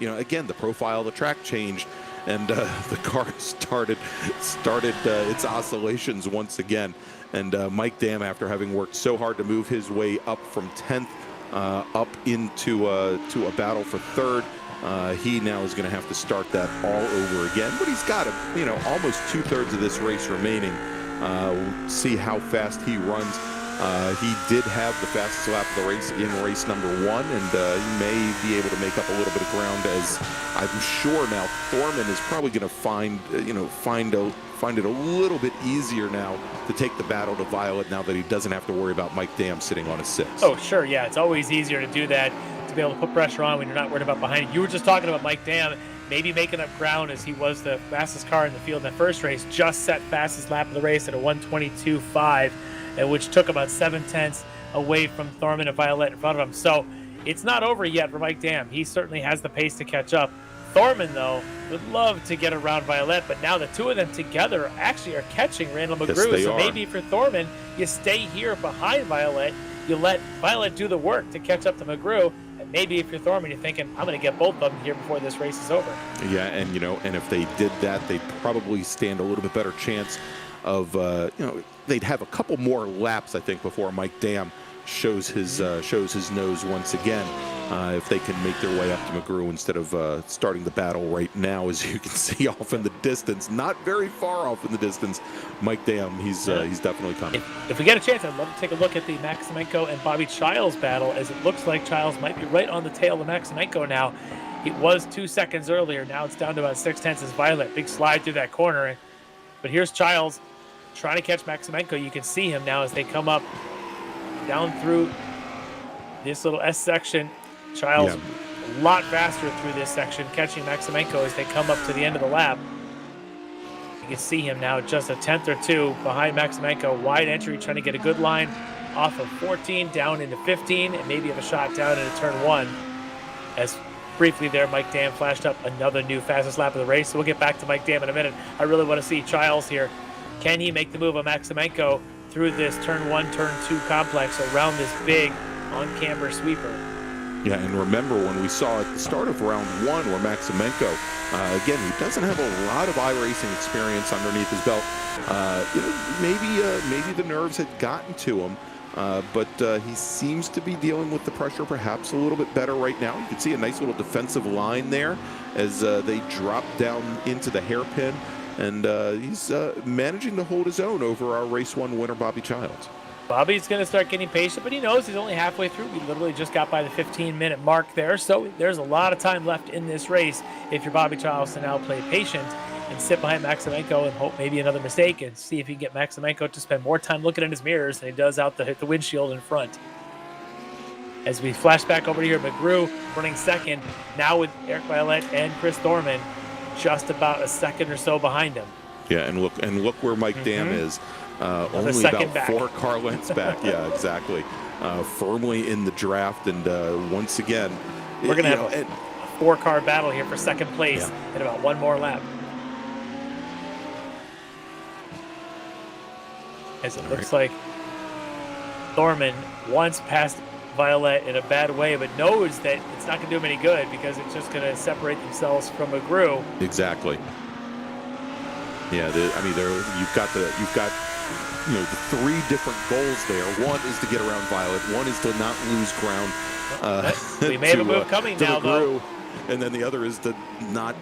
again, the profile of the track changed, and the car started its oscillations once again. And Mike Dam, after having worked so hard to move his way up from 10th up into to a battle for third, he now is going to have to start that all over again. But he's got almost 2/3 of this race remaining. We'll see how fast he runs. He did have the fastest lap of the race in race number 1, and he may be able to make up a little bit of ground, as I'm sure now Thorman is probably going to find it a little bit easier now to take the battle to Violet, now that he doesn't have to worry about Mike Dam sitting on a 6. Oh, sure, yeah. It's always easier to do that, to be able to put pressure on when you're not worried about behind. You were just talking about Mike Dam maybe making up ground, as he was the fastest car in the field in the first race, just set fastest lap of the race at a 1:22.5, which took about 7/10 away from Thorman and Violet in front of him. So it's not over yet for Mike Dam. He certainly has the pace to catch up. Thorman, though, would love to get around Violet, but now the two of them together actually are catching Randall McGrew. Yes, so maybe for Thorman, you stay here behind Violet, you let Violet do the work to catch up to McGrew, and maybe if you're Thorman, you're thinking, I'm going to get both of them here before this race is over. Yeah, and and if they did that, they'd probably stand a little bit better chance of they'd have a couple more laps, I think, before Mike Dam shows his nose once again. If they can make their way up to McGrew instead of starting the battle right now, as you can see off in the distance, not very far off in the distance, Mike Dam, he's definitely coming. If we get a chance, I'd love to take a look at the Maximenko and Bobby Childs battle, as it looks like Childs might be right on the tail of Maximenko now. It was 2 seconds earlier. Now it's down to about 6/10 as Violet. Big slide through that corner. But here's Childs trying to catch Maximenko. You can see him now as they come up down through this little S section. Childs a lot faster through this section, catching Maximenko as they come up to the end of the lap. You can see him now just a 10th or 2 behind Maximenko. Wide entry, trying to get a good line off of 14 down into 15, and maybe have a shot down into turn 1. As briefly there, Mike Dam flashed up another new fastest lap of the race. So we'll get back to Mike Dam in a minute. I really want to see Childs here. Can he make the move on Maximenko through this turn 1, turn 2 complex around this big on-camber sweeper? Yeah, and remember when we saw at the start of round 1 where Maximenko, again, he doesn't have a lot of iRacing experience underneath his belt. Maybe the nerves had gotten to him, but he seems to be dealing with the pressure perhaps a little bit better right now. You can see a nice little defensive line there as they drop down into the hairpin, and he's managing to hold his own over our race 1 winner, Bobby Childs. Bobby's going to start getting patient, but he knows he's only halfway through. We literally just got by the 15-minute mark there, so there's a lot of time left in this race if you're Bobby Childs to now play patient and sit behind Maximenko and hope maybe another mistake and see if he can get Maximenko to spend more time looking in his mirrors than he does out the windshield in front. As we flash back over here, McGrew running second, now with Eric Violette and Chris Thorman just about a second or so behind him. Yeah, and look where Mike Dam is. Only about back. 4 car lengths back. Yeah, exactly. Firmly in the draft, and once again, we're going to have a 4-car battle here for second place in about one more lap. As it looks like Thorman once passed Violette in a bad way, but knows that it's not going to do him any good because it's just going to separate themselves from McGrew. Exactly. Yeah, you've got the 3 different goals there. One is to get around Violet. One is to not lose ground. We may have a move coming now, though. And then the other is to not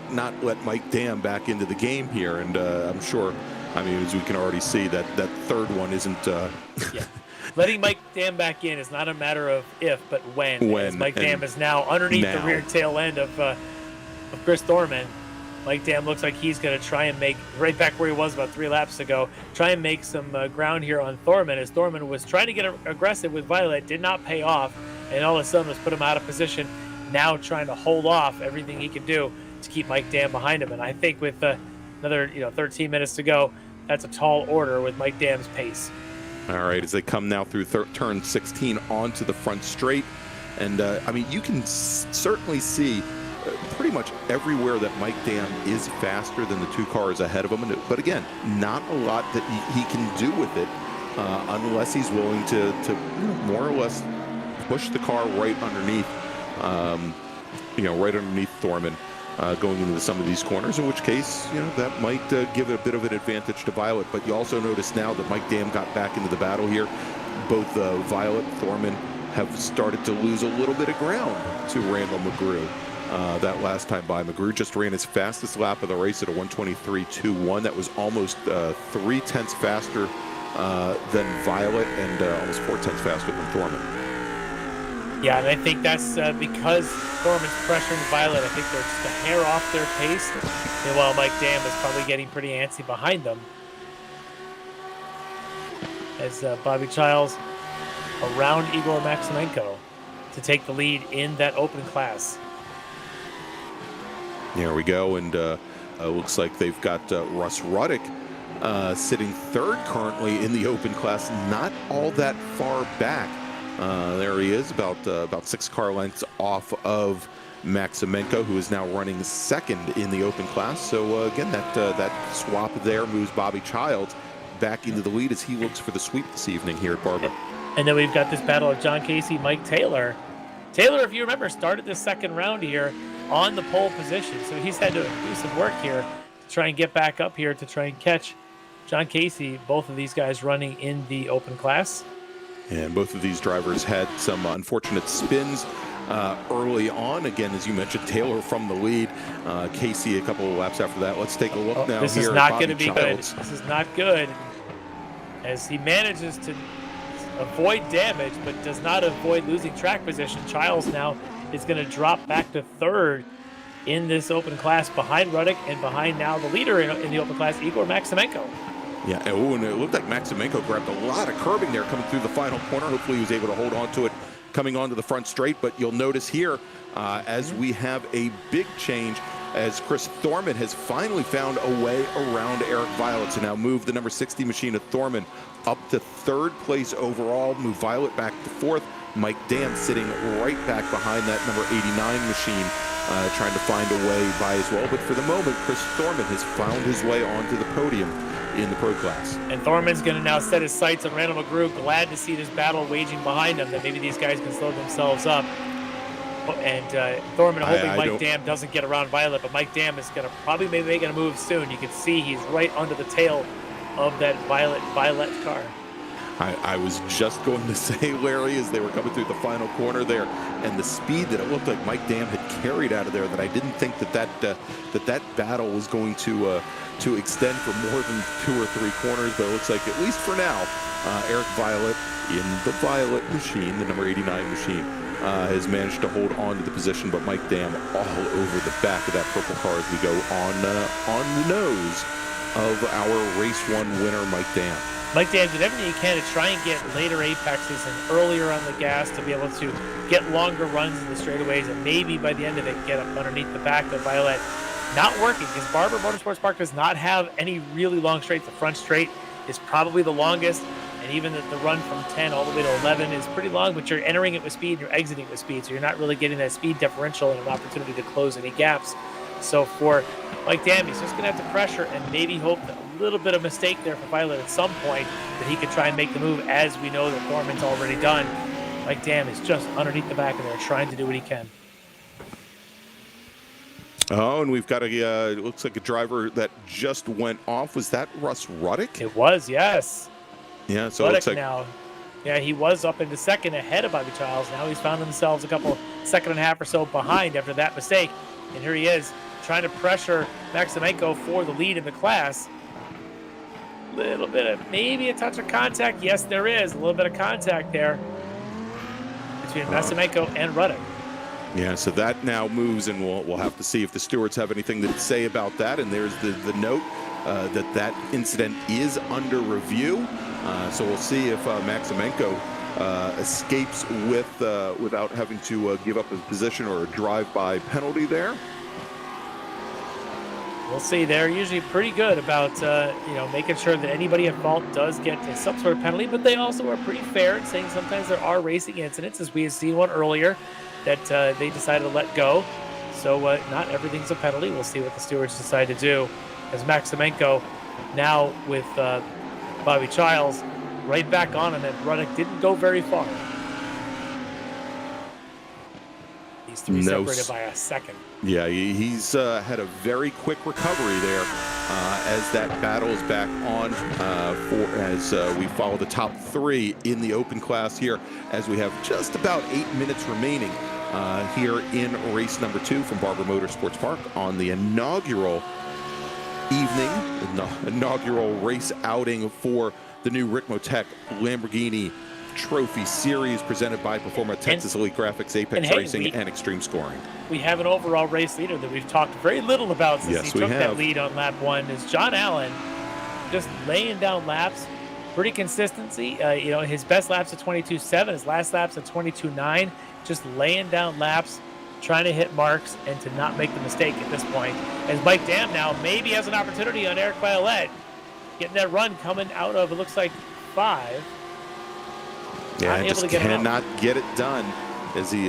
let Mike Dam back into the game here. And I'm sure, as we can already see, that third one isn't. Letting Mike Dam back in is not a matter of if, but when. As Mike Dam is now underneath the rear tail end of Chris Thorman. Mike Dam looks like he's going to try and make, right back where he was about 3 laps ago, try and make some ground here on Thorman, as Thorman was trying to get aggressive with Violet, did not pay off, and all of a sudden was put him out of position, now trying to hold off everything he can do to keep Mike Dam behind him. And I think with another 13 minutes to go, that's a tall order with Mike Dam's pace. All right, as they come now through turn 16 onto the front straight, and you can certainly see pretty much everywhere that Mike Dam is faster than the 2 cars ahead of him. But again, not a lot that he can do with it unless he's willing to more or less push the car right underneath, right underneath Thorman going into some of these corners, in which case, that might give a bit of an advantage to Violet. But you also notice now that Mike Dam got back into the battle here. Both Violet and Thorman have started to lose a little bit of ground to Randall McGrew. That last time by, McGrew just ran his fastest lap of the race at a 1:23.21. That was almost 3 tenths faster than Violet and almost 4 tenths faster than Thorman. Yeah, and I think that's because Thorman's pressuring Violet. I think they're just a hair off their pace. And while Mike Dam is probably getting pretty antsy behind them. As Bobby Childs around Igor Maximenko to take the lead in that open class. There we go, and looks like they've got Russ Ruddick sitting 3rd currently in the open class, not all that far back. There he is, about 6 car lengths off of Maximenko, who is now running 2nd in the open class. So again, that swap there moves Bobby Childs back into the lead as he looks for the sweep this evening here at Barber. And then we've got this battle of John Casey, Mike Taylor. Taylor, if you remember, started this 2nd round here on the pole position, so he's had to do some work here to try and get back up here to try and catch John Casey. Both of these guys running in the open class. And both of these drivers had some unfortunate spins early on. Again, as you mentioned, Taylor from the lead, Casey a couple of laps after that. Let's take a look now. This is not going to be good. This is not good, as he manages to avoid damage, but does not avoid losing track position. Childs now is going to drop back to 3rd in this open class behind Ruddick and behind now the leader in the open class, Igor Maximenko. Yeah, and it looked like Maximenko grabbed a lot of curbing there coming through the final corner. Hopefully he was able to hold on to it coming onto the front straight. But you'll notice here, as we have a big change, as Chris Thorman has finally found a way around Eric Violette to now move the number 60 machine of Thorman up to 3rd place overall, move Violet back to 4th. Mike Dam sitting right back behind that number 89 machine, trying to find a way by as well. But for the moment, Chris Thorman has found his way onto the podium in the pro class. And Thorman's going to now set his sights on Randall McGrew, glad to see this battle waging behind him, that maybe these guys can slow themselves up. And Thorman hoping Mike Dam doesn't get around Violet, but Mike Dam is going to probably be making a move soon. You can see he's right under the tail of that Violet car. I was just going to say, Larry, as they were coming through the final corner there, and the speed that it looked like Mike Dam had carried out of there that I didn't think that battle was going to extend for more than 2 or 3 corners, but it looks like, at least for now, Eric Violet in the Violet machine, the number 89 machine, has managed to hold on to the position, but Mike Dam all over the back of that purple car as we go on the nose of our race 1 winner, Mike Dam. Mike Dam did everything he can to try and get later apexes and earlier on the gas to be able to get longer runs in the straightaways, and maybe by the end of it get up underneath the back of Violet. Not working, because Barber Motorsports Park does not have any really long straights. The front straight is probably the longest, and even the run from 10 all the way to 11 is pretty long, but you're entering it with speed and you're exiting with speed, so you're not really getting that speed differential and an opportunity to close any gaps. So for Mike Dam, he's just going to have to pressure and maybe hope that a little bit of mistake there for Violet at some point, that he could try and make the move, as we know that Foreman's already done. Mike Dam is just underneath the back of there trying to do what he can. Oh, and we've got it looks like a driver that just went off. Was that Russ Ruddick? It was, yes. Yeah, so Ruddick it looks like now. Yeah, he was up into second ahead of Bobby Childs. Now he's found himself a couple second and a half or so behind after that mistake. And here he is trying to pressure Maximenko for the lead in the class. Little bit of, maybe a touch of contact. Yes, there is a little bit of contact there between Maximenko and Ruddick. Yeah, so that now moves, and we'll have to see if the stewards have anything to say about that. And there's the note that incident is under review. So we'll see if Maximenko escapes without having to give up his position or a drive-by penalty there. We'll see. They're usually pretty good about making sure that anybody at fault does get some sort of penalty, but they also are pretty fair in saying sometimes there are racing incidents, as we have seen one earlier, that they decided to let go. So not everything's a penalty. We'll see what the stewards decide to do, as Maximenko now with Bobby Childs right back on him, and Ruddick didn't go very far. These three separated by a second. Yeah, he's had a very quick recovery there as that battle is back on as we follow the top 3 in the open class here, as we have just about 8 minutes remaining here in race number 2 from Barber Motorsports Park on the inaugural inaugural race outing for the new Ricmotech Lamborghini Trophy Series, presented by Performa Texas Elite Graphics, Apex Racing, and Extreme Scoring. We have an overall race leader that we've talked very little about since he took that lead on lap 1. Is John Allen just laying down laps, pretty consistency. His best laps at 22.7, his last laps at 22.9, just laying down laps, trying to hit marks and to not make the mistake at this point. As Mike Dam now maybe has an opportunity on Eric Violet, getting that run coming out of, it looks like 5. Yeah, just cannot get it done as he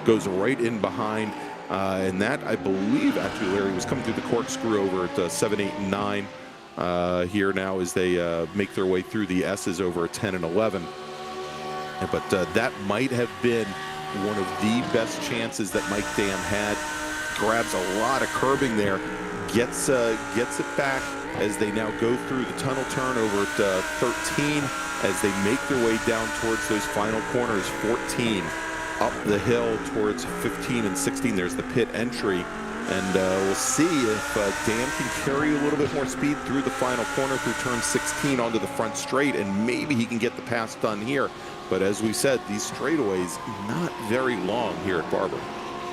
goes right in behind. And that, I believe, actually, Larry, was coming through the corkscrew over at 7, 8, and 9 here now as they make their way through the S's over at 10 and 11. But that might have been one of the best chances that Mike Dam had. Grabs a lot of curbing there, gets it back as they now go through the tunnel turn over at 13 as they make their way down towards those final corners. 14 up the hill towards 15 and 16. There's the pit entry, and we'll see if Dam can carry a little bit more speed through the final corner through turn 16 onto the front straight, and maybe he can get the pass done here. But as we said, these straightaways not very long here at Barber.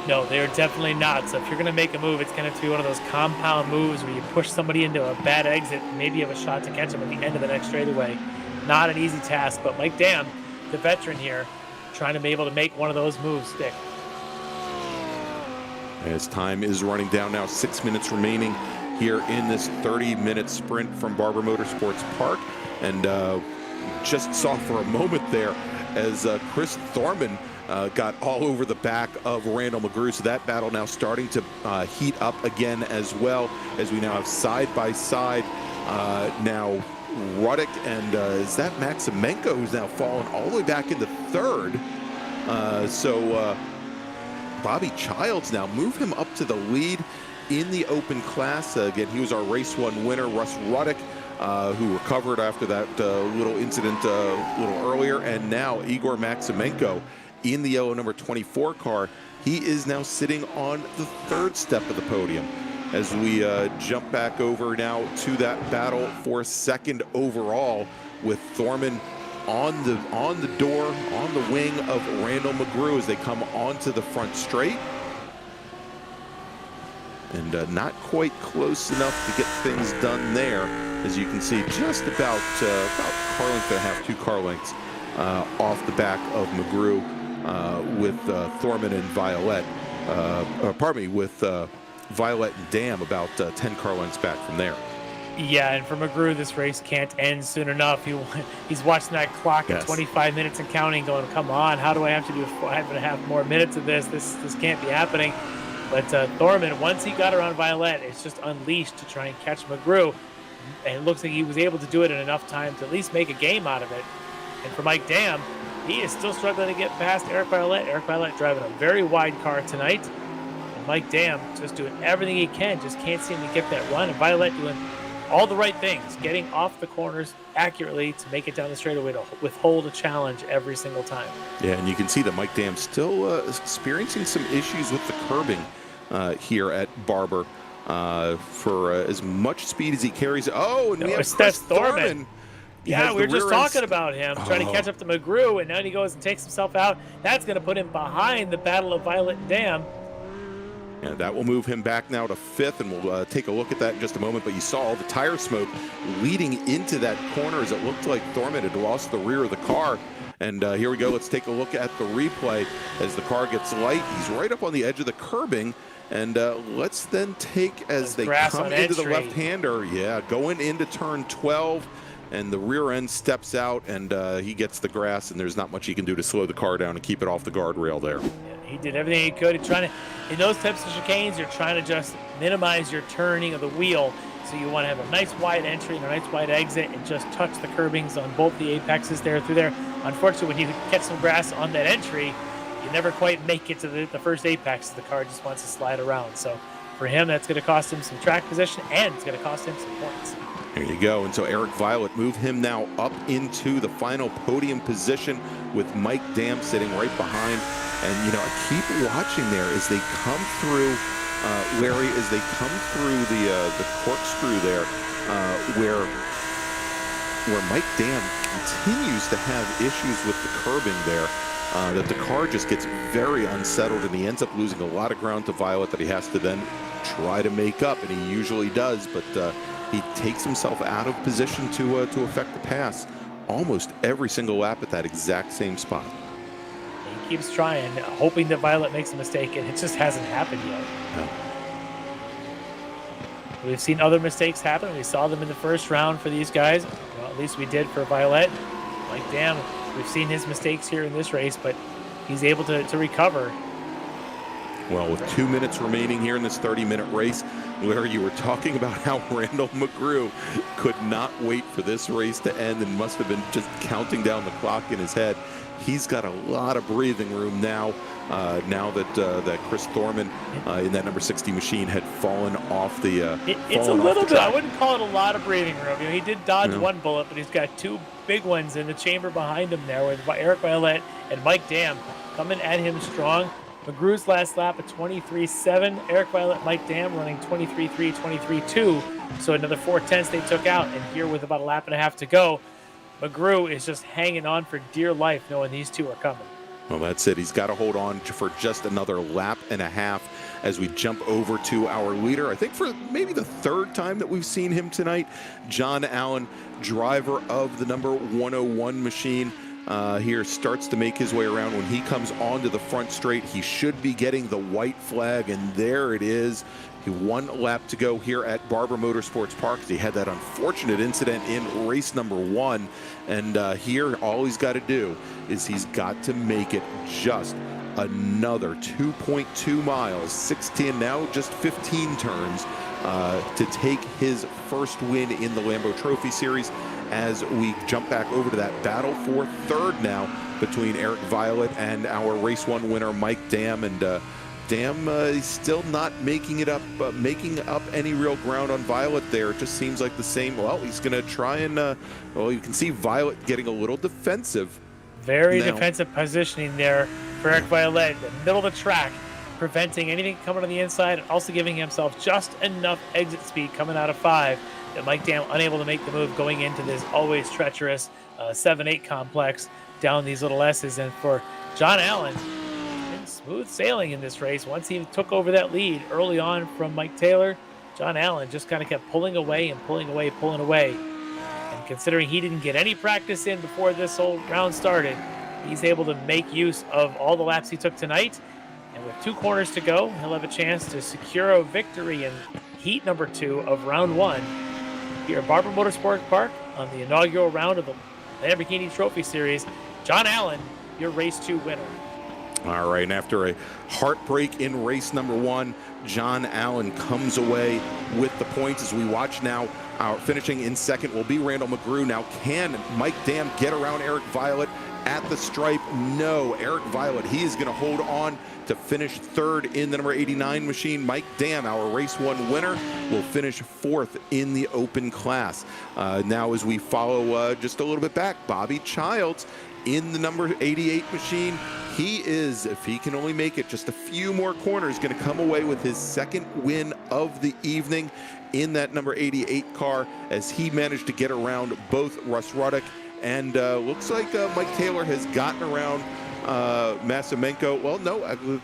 No, they're definitely not. So if you're going to make a move, it's going to be one of those compound moves where you push somebody into a bad exit and maybe you have a shot to catch them at the end of the next straightaway. Not an easy task, but Mike Dam, the veteran here, trying to be able to make one of those moves stick. As time is running down now, 6 minutes remaining here in this 30-minute sprint from Barber Motorsports Park. And just saw for a moment there as Chris Thorman got all over the back of Randall McGrew. So that battle now starting to heat up again, as well as we now have side by side now Ruddick and is that Maximenko, who's now fallen all the way back into third. So Bobby Childs now move him up to the lead in the open class. Again, he was our race 1 winner. Russ Ruddick, who recovered after that little incident a little earlier, and now Igor Maximenko in the yellow number 24 car. He is now sitting on the third step of the podium. As we jump back over now to that battle for second overall, with Thorman on the door, on the wing of Randall McGrew as they come onto the front straight. And not quite close enough to get things done there. As you can see, just about car length and a half, 2 car lengths off the back of McGrew with Thorman and Violet. Pardon me, with Violet and Dam about 10 car lengths back from there. Yeah, and for McGrew, this race can't end soon enough. He's watching that clock at 25 minutes and counting, going, come on, how do I have to do 5.5 more minutes of this? This can't be happening. But Thorman, once he got around Violet, it's just unleashed to try and catch McGrew. And it looks like he was able to do it in enough time to at least make a game out of it. And for Mike Dam, he is still struggling to get past Eric Violet. Eric Violet driving a very wide car tonight. And Mike Dam just doing everything he can, just can't seem to get that run. And Violet doing all the right things, getting off the corners accurately to make it down the straightaway to withhold a challenge every single time. Yeah, and you can see that Mike Dam still experiencing some issues with the curbing here at Barber. For as much speed as he carries. Oh, and we have Chris Thorman. Yeah, we were just talking about him trying to catch up to McGrew, and now he goes and takes himself out. That's going to put him behind the battle of Violet and Dam. And that will move him back now to 5th, and we'll take a look at that in just a moment. But you saw all the tire smoke leading into that corner as it looked like Thorman had lost the rear of the car. And here we go. Let's take a look at the replay as the car gets light. He's right up on the edge of the curbing. And let's then take as they come into the left-hander. Yeah, going into turn 12. And the rear end steps out, and he gets the grass, and there's not much he can do to slow the car down and keep it off the guardrail there. Yeah, he did everything he could. He's trying to, in those types of chicanes, you're trying to just minimize your turning of the wheel. So you want to have a nice wide entry and a nice wide exit and just touch the curbings on both the apexes there through there. Unfortunately, when you catch some grass on that entry, you never quite make it to the first apex. The car just wants to slide around. So for him, that's going to cost him some track position, and it's going to cost him some points. There you go. And so Eric Violet moved him now up into the final podium position with Mike Dam sitting right behind. And, you know, I keep watching there as they come through, Larry, as they come through the corkscrew there, where Mike Dam continues to have issues with the curbing there. That the car just gets very unsettled, and he ends up losing a lot of ground to Violet that he has to then try to make up, and he usually does, but he takes himself out of position to affect the pass almost every single lap at that exact same spot. He keeps trying, hoping that Violet makes a mistake, and it just hasn't happened yet. No. We've seen other mistakes happen. We saw them in the first round for these guys. Well, at least we did for Violet. Mike Dam, we've seen his mistakes here in this race, but he's able to recover. Well, with 2 minutes remaining here in this 30-minute race, Larry, you were talking about how Randall McGrew could not wait for this race to end and must have been just counting down the clock in his head. He's got a lot of breathing room now, now that Chris Thorman in that number 60 machine had fallen off the It's a little bit, I wouldn't call it a lot of breathing room. You know, he did dodge one bullet, but he's got 2 big ones in the chamber behind him there with Eric Violet and Mike Dam coming at him strong. McGrew's last lap at 23.7. Eric Violet, Mike Dam running 23.3, 23.2. So another 4/10 they took out. And here with about a lap and a half to go, McGrew is just hanging on for dear life knowing these two are coming. Well, that's it. He's got to hold on for just another lap and a half as we jump over to our leader. I think for maybe the 3rd time that we've seen him tonight, John Allen, driver of the number 101 machine. Here starts to make his way around. When he comes onto the front straight, he should be getting the white flag, and there it is. 1 lap to go here at Barber Motorsports Park. He had that unfortunate incident in race number 1, and here all he's got to do is he's got to make it just another 2.2 miles, 16, now just 15 turns to take his first win in the Lambo Trophy Series. As we jump back over to that battle for 3rd now between Eric Violet and our race 1 winner Mike Dam, and Dam is still not making up any real ground on Violet there. It just seems like the same. Well, he's going to try and well, you can see Violet getting a little defensive. Very defensive positioning there for Eric Violet in the middle of the track, preventing anything coming on the inside and also giving himself just enough exit speed coming out of 5 that Mike Dam unable to make the move going into this always treacherous 7-8 complex down these little S's. And for John Allen, been smooth sailing in this race. Once he took over that lead early on from Mike Taylor, John Allen just kind of kept pulling away and pulling away, pulling away. And considering he didn't get any practice in before this whole round started, he's able to make use of all the laps he took tonight. And with 2 corners to go, he'll have a chance to secure a victory in heat number 2 of round 1 here at Barber Motorsports Park on the inaugural round of the Lamborghini Trophy Series. John Allen, your race 2 winner. All right, and after a heartbreak in race number 1, John Allen comes away with the points. As we watch now, our finishing in second will be Randall McGrew. Now, can Mike Dam get around Eric Violet at the stripe? No, Eric Violet, he is going to hold on to finish 3rd in the number 89 machine. Mike Dam, our race 1 winner, will finish 4th in the open class. Now, as we follow just a little bit back, Bobby Childs in the number 88 machine. He is, if he can only make it just a few more corners, going to come away with his 2nd win of the evening in that number 88 car, as he managed to get around both Russ Ruddock and looks like Mike Taylor has gotten around Masimenko. Well, no,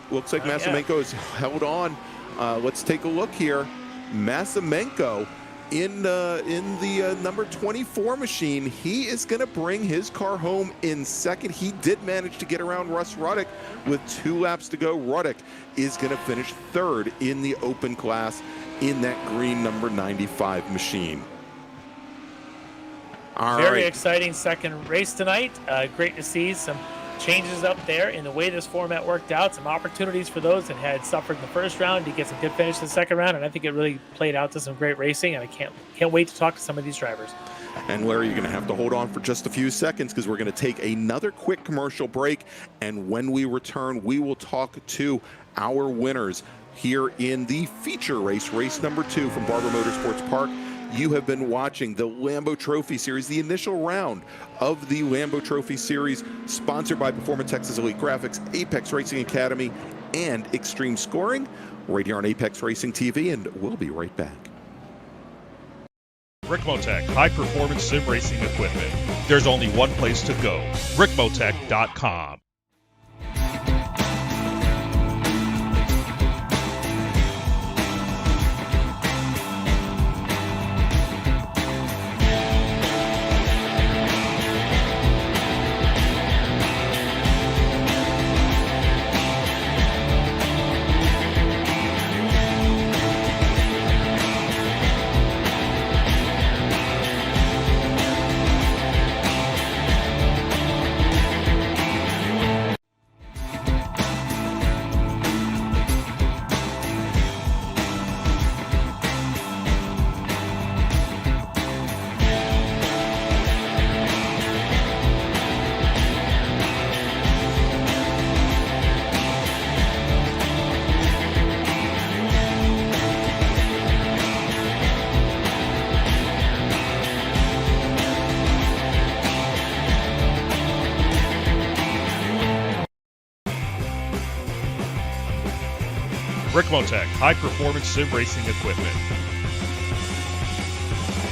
looks like Masimenko has held on. Let's take a look here. Masimenko in the number 24 machine, he is going to bring his car home in 2nd. He did manage to get around Russ Ruddock with 2 laps to go. Ruddock is going to finish 3rd in the open class in that green number 95 machine. Very exciting second race tonight. Great to see some changes up there in the way this format worked out. Some opportunities for those that had suffered in the first round to get some good finish in the second round, and I think it really played out to some great racing, and I can't wait to talk to some of these drivers. And Larry, you're going to have to hold on for just a few seconds because we're going to take another quick commercial break, and when we return, we will talk to our winners here in the feature race, race number 2 from Barber Motorsports Park. You have been watching the Lambo Trophy Series, the initial round of the Lambo Trophy Series, sponsored by Performance Texas Elite Graphics, Apex Racing Academy, and Extreme Scoring, right here on Apex Racing TV, and we'll be right back. Ricmotech, high-performance sim racing equipment. There's only one place to go, ricmotech.com. Ricmotech, high-performance sim racing equipment.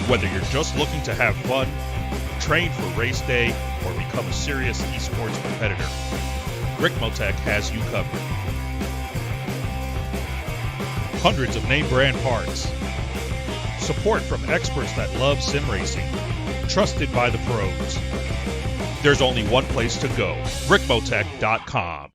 Whether you're just looking to have fun, train for race day, or become a serious esports competitor, Ricmotech has you covered. Hundreds of name-brand parts. Support from experts that love sim racing. Trusted by the pros. There's only one place to go, ricmotech.com.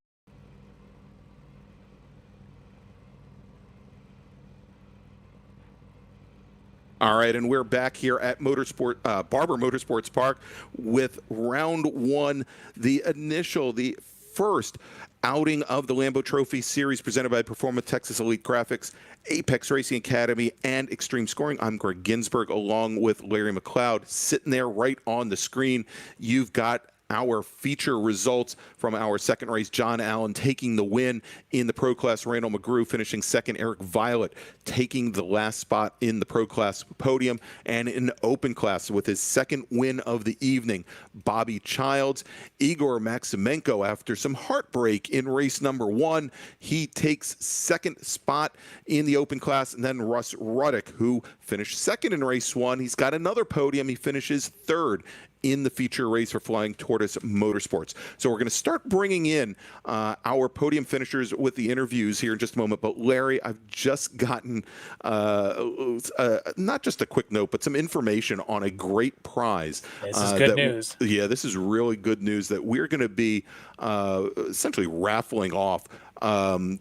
All right, and we're back here at Barber Motorsports Park with round 1, the first outing of the Lambo Trophy Series presented by Performance Texas Elite Graphics, Apex Racing Academy, and Extreme Scoring. I'm Greg Ginsburg along with Larry McLeod. Sitting there right on the screen, you've got our feature results from our second race. John Allen taking the win in the Pro Class. Randall McGrew finishing second. Eric Violet taking the last spot in the Pro Class podium. And in the Open Class with his second win of the evening, Bobby Childs. Igor Maximenko, after some heartbreak in race number 1, he takes second spot in the Open Class. And then Russ Ruddick, who finished second in race 1. He's got another podium. He finishes third in the feature race for Flying Tortoise Motorsports. So we're going to start bringing in our podium finishers with the interviews here in just a moment. But Larry, I've just gotten not just a quick note, but some information on a great prize. This is good news. Yeah, this is really good news that we're going to be essentially raffling off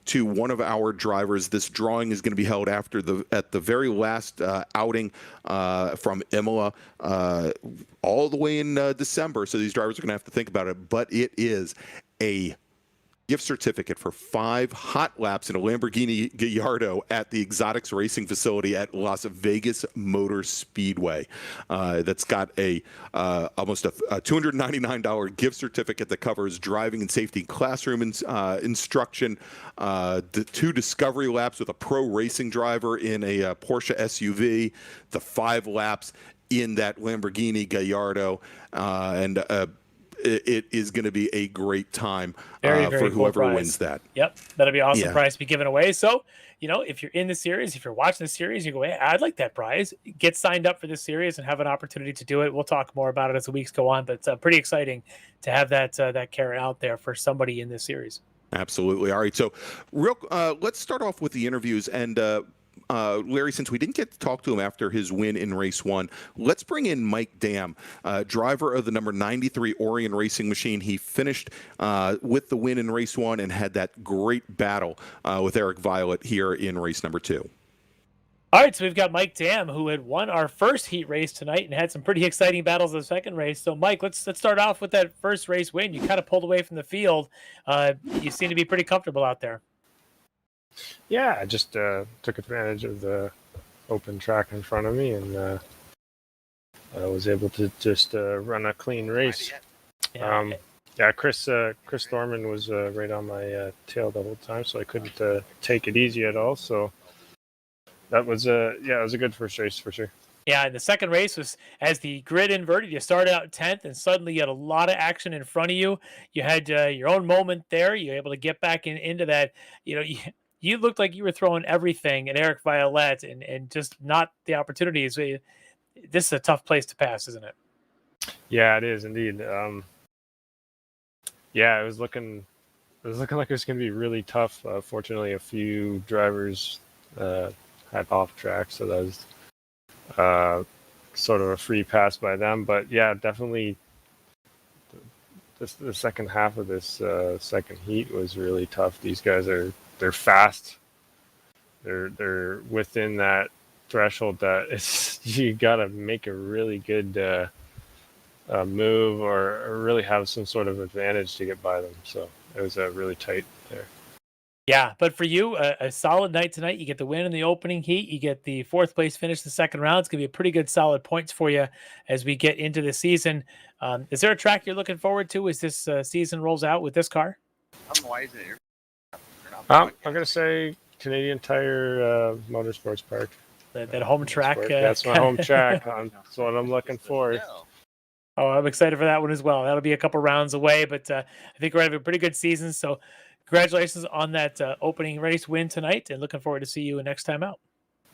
to one of our drivers. This drawing is going to be held at the very last outing from Imola, all the way in December. So these drivers are going to have to think about it. But it is a gift certificate for 5 hot laps in a Lamborghini Gallardo at the Exotics Racing Facility at Las Vegas Motor Speedway. That's got almost a $299 gift certificate that covers driving and safety classroom instruction, the 2 discovery laps with a pro racing driver in a Porsche SUV, the 5 laps in that Lamborghini Gallardo, and it is going to be a great time for whoever wins that. Yep, that'll be an awesome prize to be given away. So, if you're in the series, if you're watching the series, you go, hey, I'd like that prize. Get signed up for this series and have an opportunity to do it. We'll talk more about it as the weeks go on, but it's pretty exciting to have that carrot out there for somebody in this series. Absolutely. All right, so let's start off with the interviews. And Larry, since we didn't get to talk to him after his win in race 1, let's bring in Mike Dam, driver of the number 93 Orion Racing Machine. He finished with the win in race 1 and had that great battle with Eric Violet here in race number 2. All right, so we've got Mike Dam, who had won our first heat race tonight and had some pretty exciting battles in the second race. So, Mike, let's start off with that first race win. You kind of pulled away from the field. You seem to be pretty comfortable out there. Yeah, I just took advantage of the open track in front of me, and I was able to just run a clean race. Chris Thorman was right on my tail the whole time, so I couldn't take it easy at all. So that was it was a good first race for sure. Yeah, and the second race was as the grid inverted. You started out 10th, and suddenly you had a lot of action in front of you. You had your own moment there. You were able to get back into that. You looked like you were throwing everything at Eric Violet and just not the opportunities. This is a tough place to pass, isn't it? Yeah, it is indeed. It was looking like it was going to be really tough. Fortunately, a few drivers had off track, so that was sort of a free pass by them. But yeah, definitely the second half of this second heat was really tough. These guys they're fast. They're within that threshold that you got to make a really good move or really have some sort of advantage to get by them. So it was really tight there. Yeah, but for you, a solid night tonight. You get the win in the opening heat. You get the 4th place finish the second round. It's going to be a pretty good solid points for you as we get into the season. Is there a track you're looking forward to as this season rolls out with this car? I'm going to say Canadian Tire Motorsports Park. That home track. That's my home track. That's what I'm looking for. Oh, I'm excited for that one as well. That'll be a couple rounds away, but I think we're going to have a pretty good season. So congratulations on that opening race win tonight, and looking forward to see you next time out.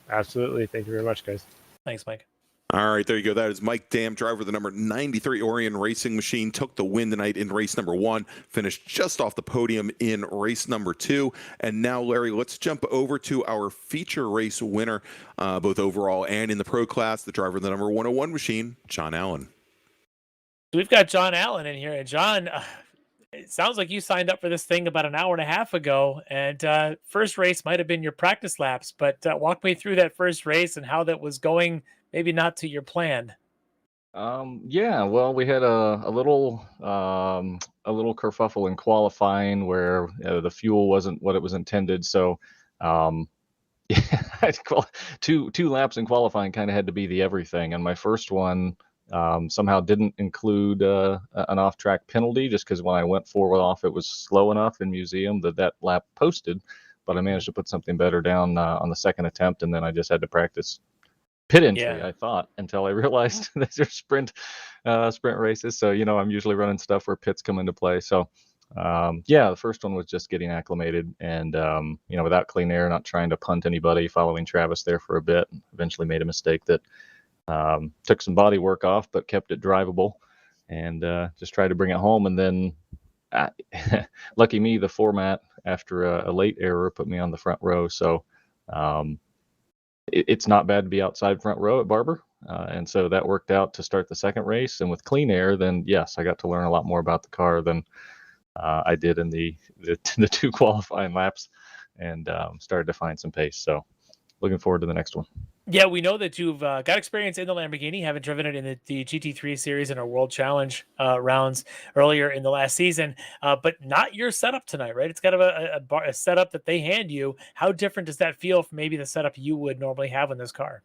Absolutely. Thank you very much, guys. Thanks, Mike. All right, there you go. That is Mike Dam, driver of the number 93 Orion Racing Machine. Took the win tonight in race number 1, finished just off the podium in race number 2. And now, Larry, let's jump over to our feature race winner, both overall and in the pro class, the driver of the number 101 machine, John Allen. We've got John Allen in here. And John, it sounds like you signed up for this thing about an hour and a half ago. And first race might have been your practice laps, but walk me through that first race and how that was going. Maybe not to your plan. Well, we had a little kerfuffle in qualifying where the fuel wasn't what it was intended. So, two laps in qualifying kind of had to be the everything. And my first one, Somehow didn't include an off-track penalty, just because when I went forward off, it was slow enough in museum that lap posted. But I managed to put something better down on the second attempt, and then I just had to practice pit entry, I thought, until I realized these are sprint races. So, I'm usually running stuff where pits come into play. So, the first one was just getting acclimated and, without clean air, not trying to punt anybody, following Travis there for a bit. Eventually made a mistake that took some body work off, but kept it drivable, and just tried to bring it home. And then, lucky me, the format after a late error put me on the front row. So it's not bad to be outside front row at Barber. And so that worked out to start the second race. And with clean air, then yes, I got to learn a lot more about the car than I did in the 2 qualifying laps, and started to find some pace. So looking forward to the next one. Yeah, we know that you've got experience in the Lamborghini, having driven it in the GT3 series and our World Challenge rounds earlier in the last season, but not your setup tonight, right? It's kind of a setup that they hand you. How different does that feel from maybe the setup you would normally have in this car?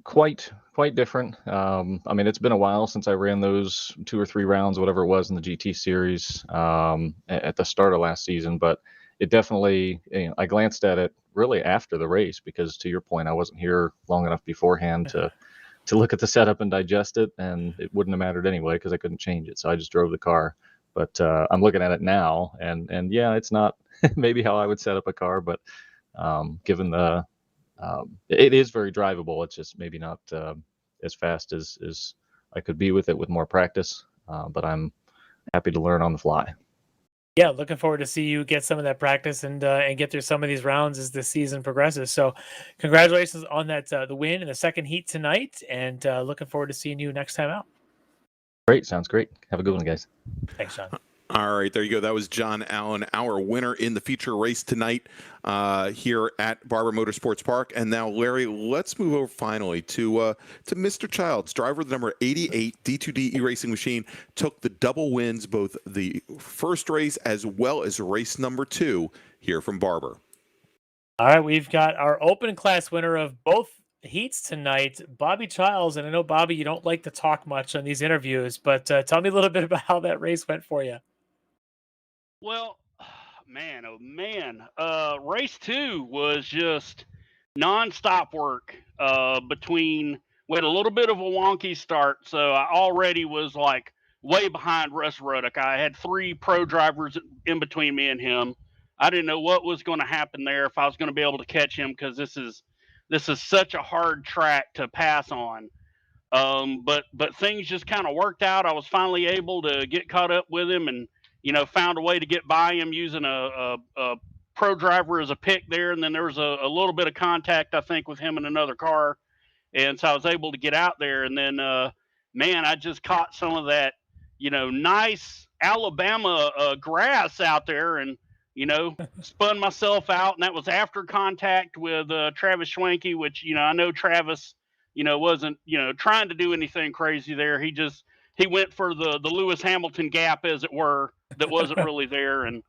Quite different. I mean, it's been a while since I ran those 2 or 3 rounds, whatever it was in the GT series at the start of last season, but it definitely, I glanced at it really after the race, because to your point, I wasn't here long enough beforehand to look at the setup and digest it, and it wouldn't have mattered anyway because I couldn't change it. So I just drove the car. But I'm looking at it now, and yeah, it's not maybe how I would set up a car, but given the it is very drivable. It's just maybe not as fast as I could be with it with more practice, but I'm happy to learn on the fly. Yeah, looking forward to see you get some of that practice and get through some of these rounds as the season progresses. So, congratulations on that the win in the second heat tonight, and looking forward to seeing you next time out. Great, sounds great. Have a good one, guys. Thanks, John. All right, there you go. That was John Allen, our winner in the feature race tonight here at Barber Motorsports Park. And now, Larry, let's move over finally to Mr. Childs, driver of the number 88 D2D E-Racing machine, took the double wins, both the first race as well as race number 2 here from Barber. All right, we've got our open class winner of both heats tonight, Bobby Childs. And I know, Bobby, you don't like to talk much on these interviews, but tell me a little bit about how that race went for you. Well, man, oh man. Race 2 was just nonstop work between, we had a little bit of a wonky start, so I already was like way behind Russ Ruddock. I had 3 pro drivers in between me and him. I didn't know what was going to happen there, if I was going to be able to catch him, because this is such a hard track to pass on. But things just kind of worked out. I was finally able to get caught up with him, and found a way to get by him using a pro driver as a pick there. And then there was a little bit of contact, I think, with him in another car. And so I was able to get out there. And then, man, I just caught some of that, nice Alabama grass out there, and, spun myself out. And that was after contact with Travis Schwenke, which, I know Travis, wasn't, trying to do anything crazy there. He went for the Lewis Hamilton gap, as it were, that wasn't really there. And,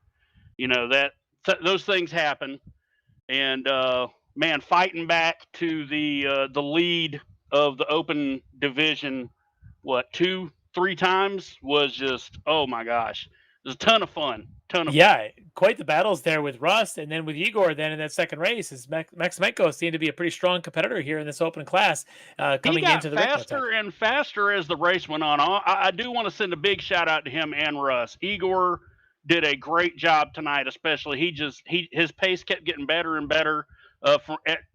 those things happen. And, man, fighting back to the lead of the open division, 2-3 times was just, oh my gosh, it was a ton of fun. Yeah, quite the battles there with Russ, and then with Igor. Then in that second race, is Maximenko seemed to be a pretty strong competitor here in this open class. Coming into the faster and faster as the race went on. I do want to send a big shout out to him and Russ. Igor did a great job tonight, especially. His pace kept getting better and better.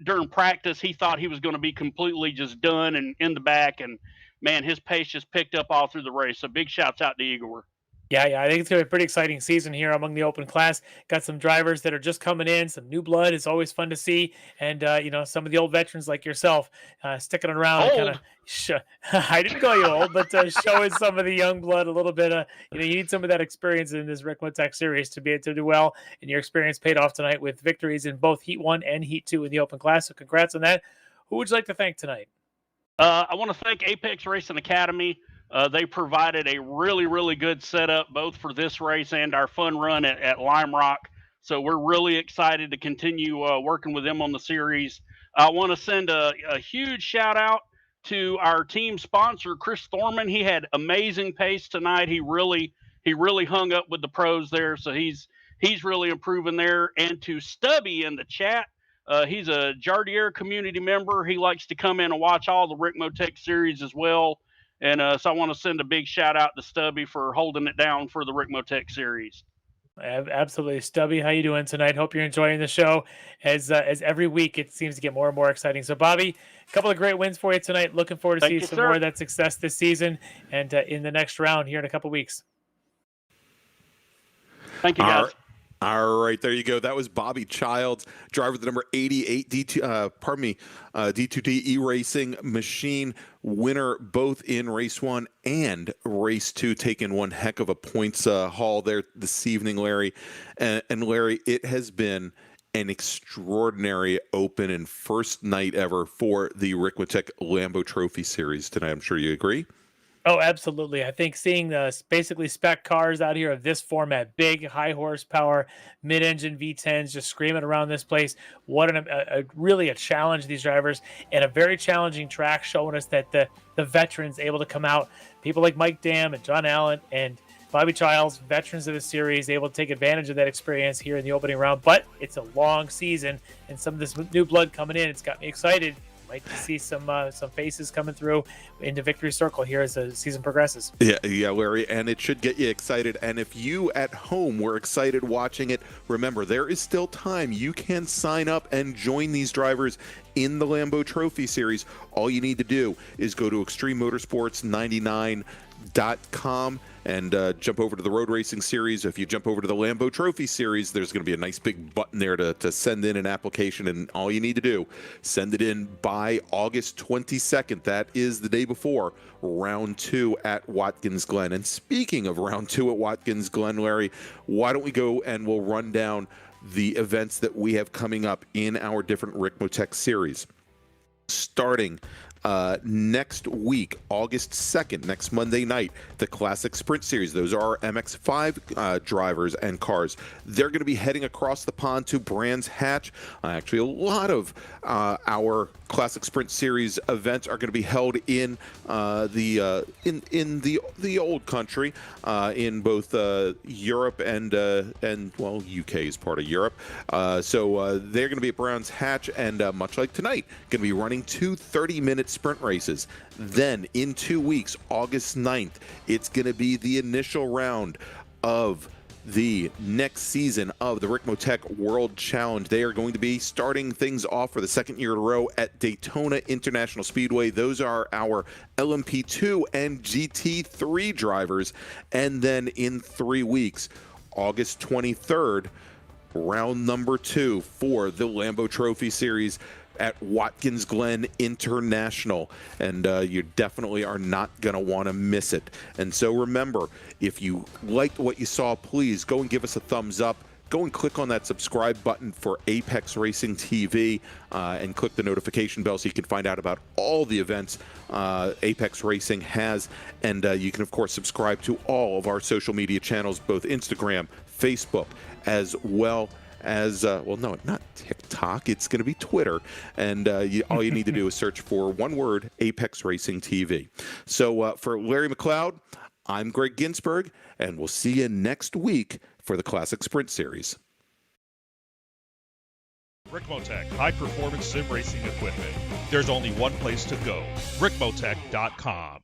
During practice, he thought he was going to be completely just done and in the back, and man, his pace just picked up all through the race. So big shouts out to Igor. Yeah, I think it's going to be a pretty exciting season here among the open class. Got some drivers that are just coming in, some new blood. It's always fun to see. And, some of the old veterans like yourself sticking around. Kind of, I didn't call you old, but showing some of the young blood a little bit. You need some of that experience in this Ricmotech series to be able to do well. And your experience paid off tonight with victories in both Heat 1 and Heat 2 in the open class. So congrats on that. Who would you like to thank tonight? I want to thank Apex Racing Academy. They provided a really, really good setup, both for this race and our fun run at Lime Rock. So we're really excited to continue working with them on the series. I want to send a huge shout out to our team sponsor, Chris Thorman. He had amazing pace tonight. He really hung up with the pros there, so he's really improving there. And to Stubby in the chat, he's a Jardiere community member. He likes to come in and watch all the Ricmotech series as well. And so I want to send a big shout out to Stubby for holding it down for the Ricmotech series. Absolutely. Stubby, how you doing tonight? Hope you're enjoying the show. As every week, it seems to get more and more exciting. So, Bobby, a couple of great wins for you tonight. Looking forward to see some more of that success this season and in the next round here in a couple of weeks. Thank you, guys. All right, there you go. That was Bobby Childs, driver of the number 88 D2D iRacing machine, winner both in race 1 and race 2, taking one heck of a points haul there this evening, Larry. And Larry, it has been an extraordinary open and first night ever for the Ricmotech Lambo Trophy Series tonight. I'm sure you agree. Oh, absolutely. I think seeing the basically spec cars out here of this format, big, high horsepower, mid-engine V10s just screaming around this place. What really a challenge, these drivers, and a very challenging track, showing us that the veterans able to come out, people like Mike Dam and John Allen and Bobby Childs, veterans of the series, able to take advantage of that experience here in the opening round. But it's a long season, and some of this new blood coming in, it's got me excited. Like to see some faces coming through into victory circle here as the season progresses. Yeah, Larry, and it should get you excited. And if you at home were excited watching it, remember, there is still time. You can sign up and join these drivers in the Lambo Trophy Series. All you need to do is go to extrememotorsports99.com and jump over to the Road Racing Series. If you jump over to the Lambo Trophy Series, there's going to be a nice big button there to send in an application, and all you need to do, send it in by August 22nd. That is the day before round 2 at Watkins Glen. And speaking of round 2 at Watkins Glen, Larry, why don't we go and we'll run down the events that we have coming up in our different Ricmotech series. Starting next week, August 2nd, next Monday night, the Classic Sprint Series. Those are our MX-5 drivers and cars. They're going to be heading across the pond to Brands Hatch. Actually, a lot of our Classic Sprint Series events are going to be held in the old country, in both Europe and well, UK is part of Europe. So they're going to be at Brands Hatch, and much like tonight, going to be running 2 30-minute sprint races. Then in 2 weeks, August 9th, it's going to be the initial round of the next season of the Ricmotech World Challenge. They are going to be starting things off for the second year in a row at Daytona International Speedway. Those are our LMP2 and GT3 drivers. And then in 3 weeks, August 23rd, round number 2 for the Lambo Trophy Series at Watkins Glen International, and you definitely are not going to want to miss it. And so remember, if you liked what you saw, please go and give us a thumbs up. Go and click on that subscribe button for Apex Racing TV and click the notification bell so you can find out about all the events Apex Racing has. And you can, of course, subscribe to all of our social media channels, both Instagram, Facebook, as well as, well, no, not TikTok. It's going to be Twitter. And all you need to do is search for one word, Apex Racing TV. So for Larry McLeod, I'm Greg Ginsberg, and we'll see you next week for the Classic Sprint Series. Ricmotech, high-performance sim racing equipment. There's only one place to go, ricmotech.com.